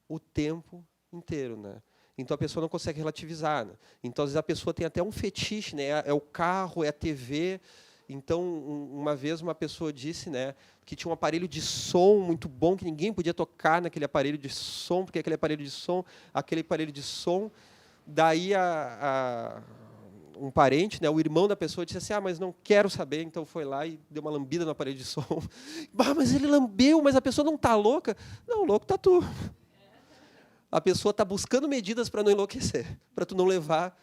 o tempo inteiro, né? Então, a pessoa não consegue relativizar, né? Então, às vezes, a pessoa tem até um fetiche, né? É o carro, é a TV. Então, uma vez, uma pessoa disse, né, que tinha um aparelho de som muito bom, que ninguém podia tocar naquele aparelho de som, porque aquele aparelho de som, daí um parente, né, o irmão da pessoa, disse assim, mas não quero saber, então foi lá e deu uma lambida no aparelho de som. Mas ele lambeu, mas a pessoa não está louca? Não, louco está tu. A pessoa está buscando medidas para não enlouquecer, para tu não levar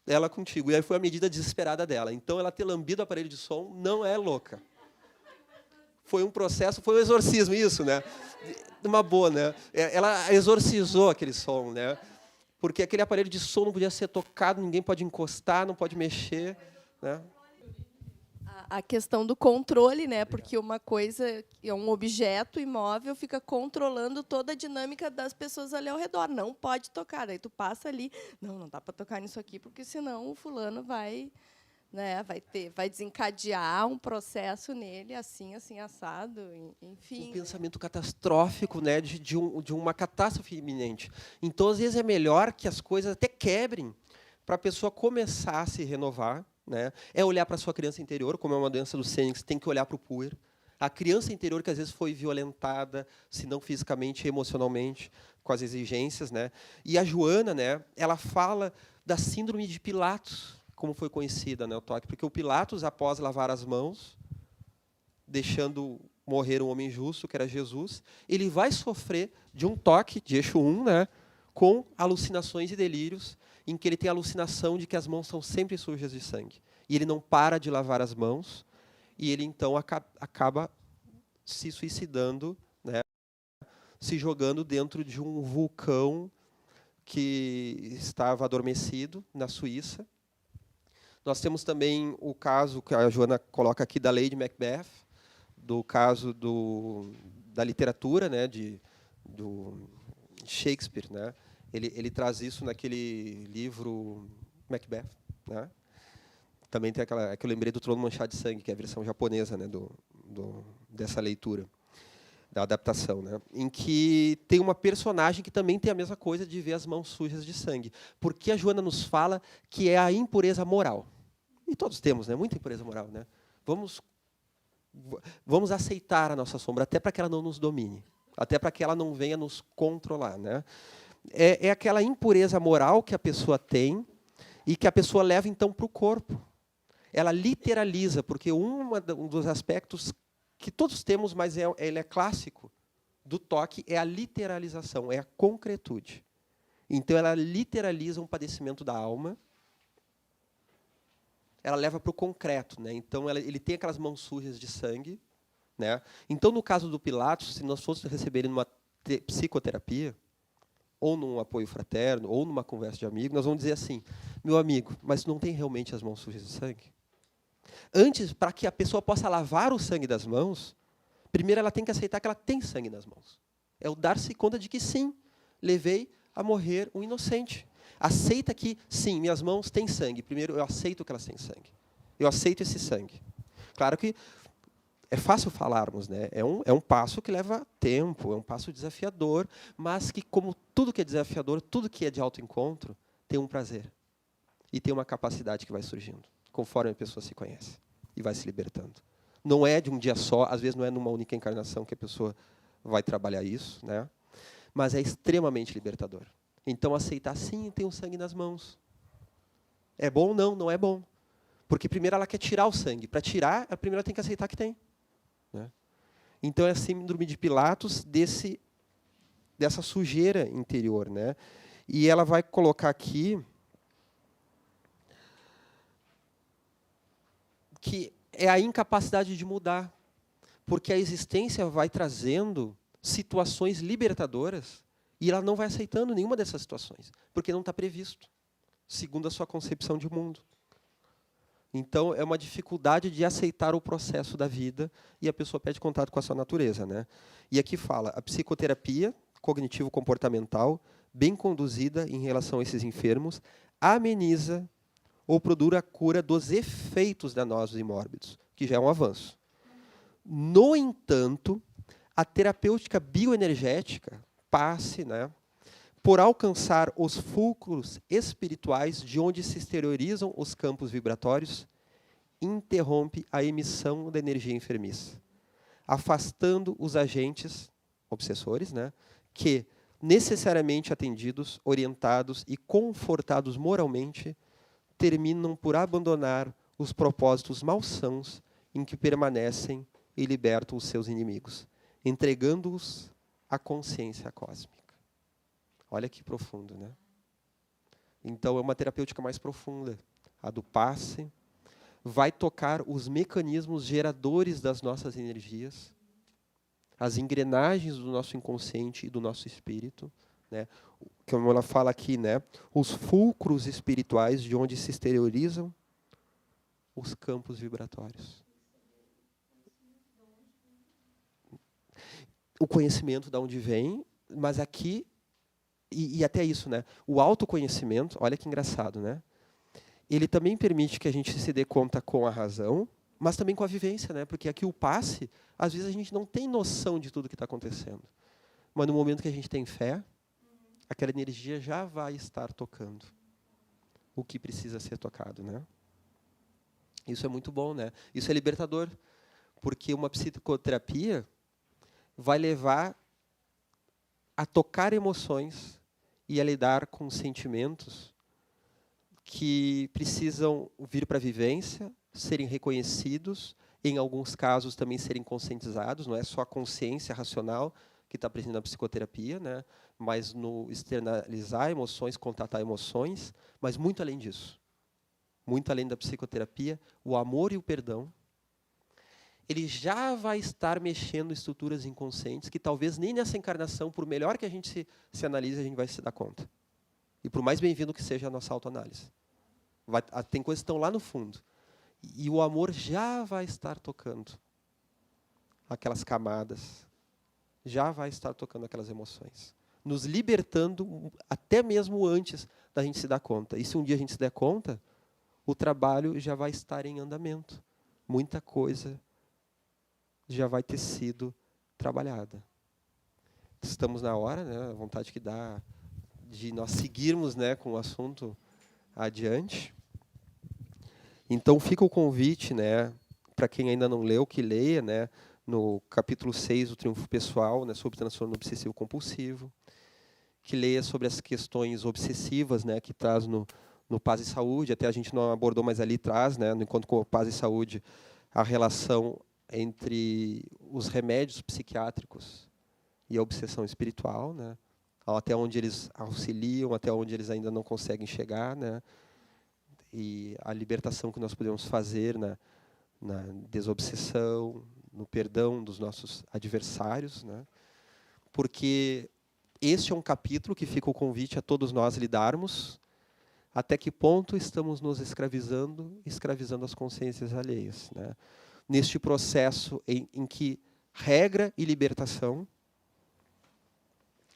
ela contigo. E aí foi a medida desesperada dela. Então, ela ter lambido o aparelho de som não é louca. Foi um processo, foi um exorcismo, isso, né? Uma boa, né? Ela exorcizou aquele som, né? Porque aquele aparelho de som não podia ser tocado, ninguém pode encostar, não pode mexer, né? A questão do controle, né? Porque uma coisa, um objeto imóvel, fica controlando toda a dinâmica das pessoas ali ao redor. Não pode tocar. Daí tu passa ali, não dá para tocar nisso aqui, porque senão o fulano vai, né, vai desencadear um processo nele, assim, assado, enfim. Um pensamento catastrófico, né, de uma catástrofe iminente. Então, às vezes, é melhor que as coisas até quebrem para a pessoa começar a se renovar, né? É olhar para a sua criança interior, como é uma doença do Sênix, tem que olhar para o puer. A criança interior que às vezes foi violentada, se não fisicamente, emocionalmente, com as exigências, né? E a Joana, né, ela fala da síndrome de Pilatos, como foi conhecida, né, o toque, porque o Pilatos, após lavar as mãos, deixando morrer um homem justo, que era Jesus, ele vai sofrer de um toque de eixo 1, né, com alucinações e delírios, em que ele tem a alucinação de que as mãos são sempre sujas de sangue. E ele não para de lavar as mãos, e ele, então, acaba se suicidando, né, se jogando dentro de um vulcão que estava adormecido na Suíça. Nós temos também o caso que a Joana coloca aqui da Lady Macbeth, do caso da literatura, né, do Shakespeare, né? Ele traz isso naquele livro Macbeth, né? Também tem aquela que eu lembrei do Trono Manchado de Sangue, que é a versão japonesa, né, dessa leitura, da adaptação, né? Em que tem uma personagem que também tem a mesma coisa de ver as mãos sujas de sangue, porque a Joana nos fala que é a impureza moral. E todos temos, né, muita impureza moral, né? Vamos aceitar a nossa sombra, até para que ela não nos domine, até para que ela não venha nos controlar, né? É aquela impureza moral que a pessoa tem e que a pessoa leva, então, para o corpo. Ela literaliza, porque um dos aspectos que todos temos, mas ele é clássico, do toque, é a literalização, é a concretude. Então, ela literaliza um padecimento da alma, ela leva para o concreto, né? Então, ele tem aquelas mãos sujas de sangue, né? Então, no caso do Pilatos, se nós fôssemos receber ele numa psicoterapia, ou num apoio fraterno, ou numa conversa de amigo, nós vamos dizer assim: meu amigo, mas não tem realmente as mãos sujas de sangue? Antes, para que a pessoa possa lavar o sangue das mãos, primeiro ela tem que aceitar que ela tem sangue nas mãos. É o dar-se conta de que sim, levei a morrer um inocente. Aceita que, sim, minhas mãos têm sangue. Primeiro, eu aceito que elas têm sangue. Eu aceito esse sangue. Claro que é fácil falarmos, né? É um passo que leva tempo, é um passo desafiador, mas que, como tudo que é desafiador, tudo que é de autoencontro, tem um prazer. E tem uma capacidade que vai surgindo, conforme a pessoa se conhece e vai se libertando. Não é de um dia só, às vezes não é numa única encarnação que a pessoa vai trabalhar isso, né? Mas é extremamente libertador. Então, aceitar, sim, tem um sangue nas mãos. É bom ou não? Não é bom. Porque primeiro ela quer tirar o sangue. Para tirar, a primeira tem que aceitar que tem. Né? Então, é a síndrome de Pilatos dessa sujeira interior. Né? E ela vai colocar aqui que é a incapacidade de mudar. Porque a existência vai trazendo situações libertadoras e ela não vai aceitando nenhuma dessas situações, porque não está previsto, segundo a sua concepção de mundo. Então, é uma dificuldade de aceitar o processo da vida e a pessoa perde contato com a sua natureza. Né? E aqui fala, a psicoterapia cognitivo-comportamental, bem conduzida em relação a esses enfermos, ameniza ou produz a cura dos efeitos danosos e mórbidos, que já é um avanço. No entanto, a terapêutica bioenergética, passe, né, por alcançar os fulcros espirituais de onde se exteriorizam os campos vibratórios, interrompe a emissão da energia enfermiça, afastando os agentes obsessores, né, que, necessariamente atendidos, orientados e confortados moralmente, terminam por abandonar os propósitos malsãos em que permanecem e libertam os seus inimigos, entregando-os à consciência cósmica. Olha que profundo, né? Então, é uma terapêutica mais profunda. A do passe vai tocar os mecanismos geradores das nossas energias, as engrenagens do nosso inconsciente e do nosso espírito, né? Como ela fala aqui, né? Os fulcros espirituais de onde se exteriorizam os campos vibratórios. O conhecimento de onde vem, mas aqui, e até isso, né? O autoconhecimento, olha que engraçado, né? Ele também permite que a gente se dê conta com a razão, mas também com a vivência, né? Porque aqui o passe, às vezes a gente não tem noção de tudo que está acontecendo. Mas no momento que a gente tem fé, aquela energia já vai estar tocando o que precisa ser tocado, né? Isso é muito bom, né? Isso é libertador, porque uma psicoterapia vai levar a tocar emoções e a lidar com sentimentos que precisam vir para a vivência, serem reconhecidos, em alguns casos também serem conscientizados, não é só a consciência racional que está presente na psicoterapia, né? Mas no externalizar emoções, contatar emoções, mas muito além disso. Muito além da psicoterapia, o amor e o perdão, ele já vai estar mexendo em estruturas inconscientes que talvez nem nessa encarnação, por melhor que a gente se analise, a gente vai se dar conta. E por mais bem-vindo que seja a nossa autoanálise. Tem coisas que estão lá no fundo. E o amor já vai estar tocando aquelas camadas, já vai estar tocando aquelas emoções, nos libertando até mesmo antes da gente se dar conta. E se um dia a gente se der conta, o trabalho já vai estar em andamento. Muita coisa já vai ter sido trabalhada. Estamos na hora, né, a vontade que dá de nós seguirmos, né, com o assunto adiante. Então fica o convite, né, para quem ainda não leu, que leia, né, no capítulo 6 do Triunfo Pessoal, né, sobre transtorno obsessivo compulsivo, que leia sobre as questões obsessivas, né, que traz no Paz e Saúde, até a gente não abordou, mas ali traz, né, no Encontro com o Paz e Saúde, a relação entre os remédios psiquiátricos e a obsessão espiritual, né, até onde eles auxiliam, até onde eles ainda não conseguem chegar, né, e a libertação que nós podemos fazer na desobsessão, no perdão dos nossos adversários, né, porque este é um capítulo que fica o convite a todos nós lidarmos. Até que ponto estamos nos escravizando as consciências alheias, né? Neste processo em que regra e libertação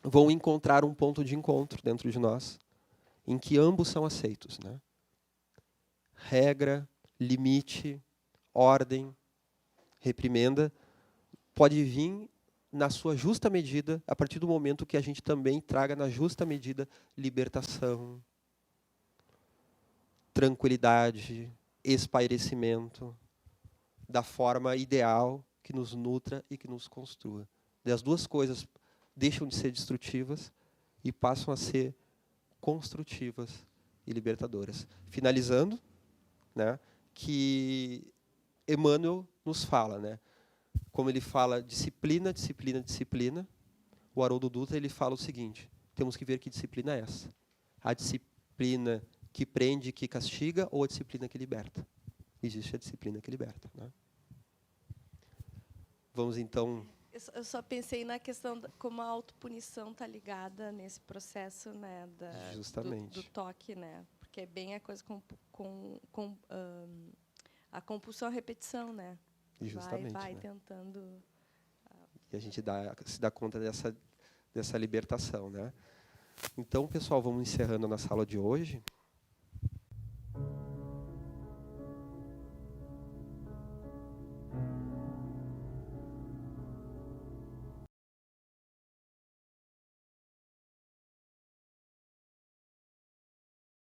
vão encontrar um ponto de encontro dentro de nós, em que ambos são aceitos, né? Regra, limite, ordem, reprimenda, pode vir na sua justa medida, a partir do momento que a gente também traga na justa medida libertação, tranquilidade, espairecimento, da forma ideal que nos nutra e que nos construa. E as duas coisas deixam de ser destrutivas e passam a ser construtivas e libertadoras. Finalizando, né, que Emmanuel nos fala, né, como ele fala disciplina, disciplina, disciplina, o Haroldo Dutra ele fala o seguinte: temos que ver que disciplina é essa. A disciplina que prende, que castiga, ou a disciplina que liberta? Existe a disciplina que liberta, né? Vamos então... Eu só pensei na questão como a autopunição está ligada nesse processo, né, Justamente. do toque, né? Porque é bem a coisa a compulsão à repetição, né? E justamente, vai né? tentando... E a gente se dá conta dessa libertação, né? Então, pessoal, vamos encerrando a nossa aula de hoje.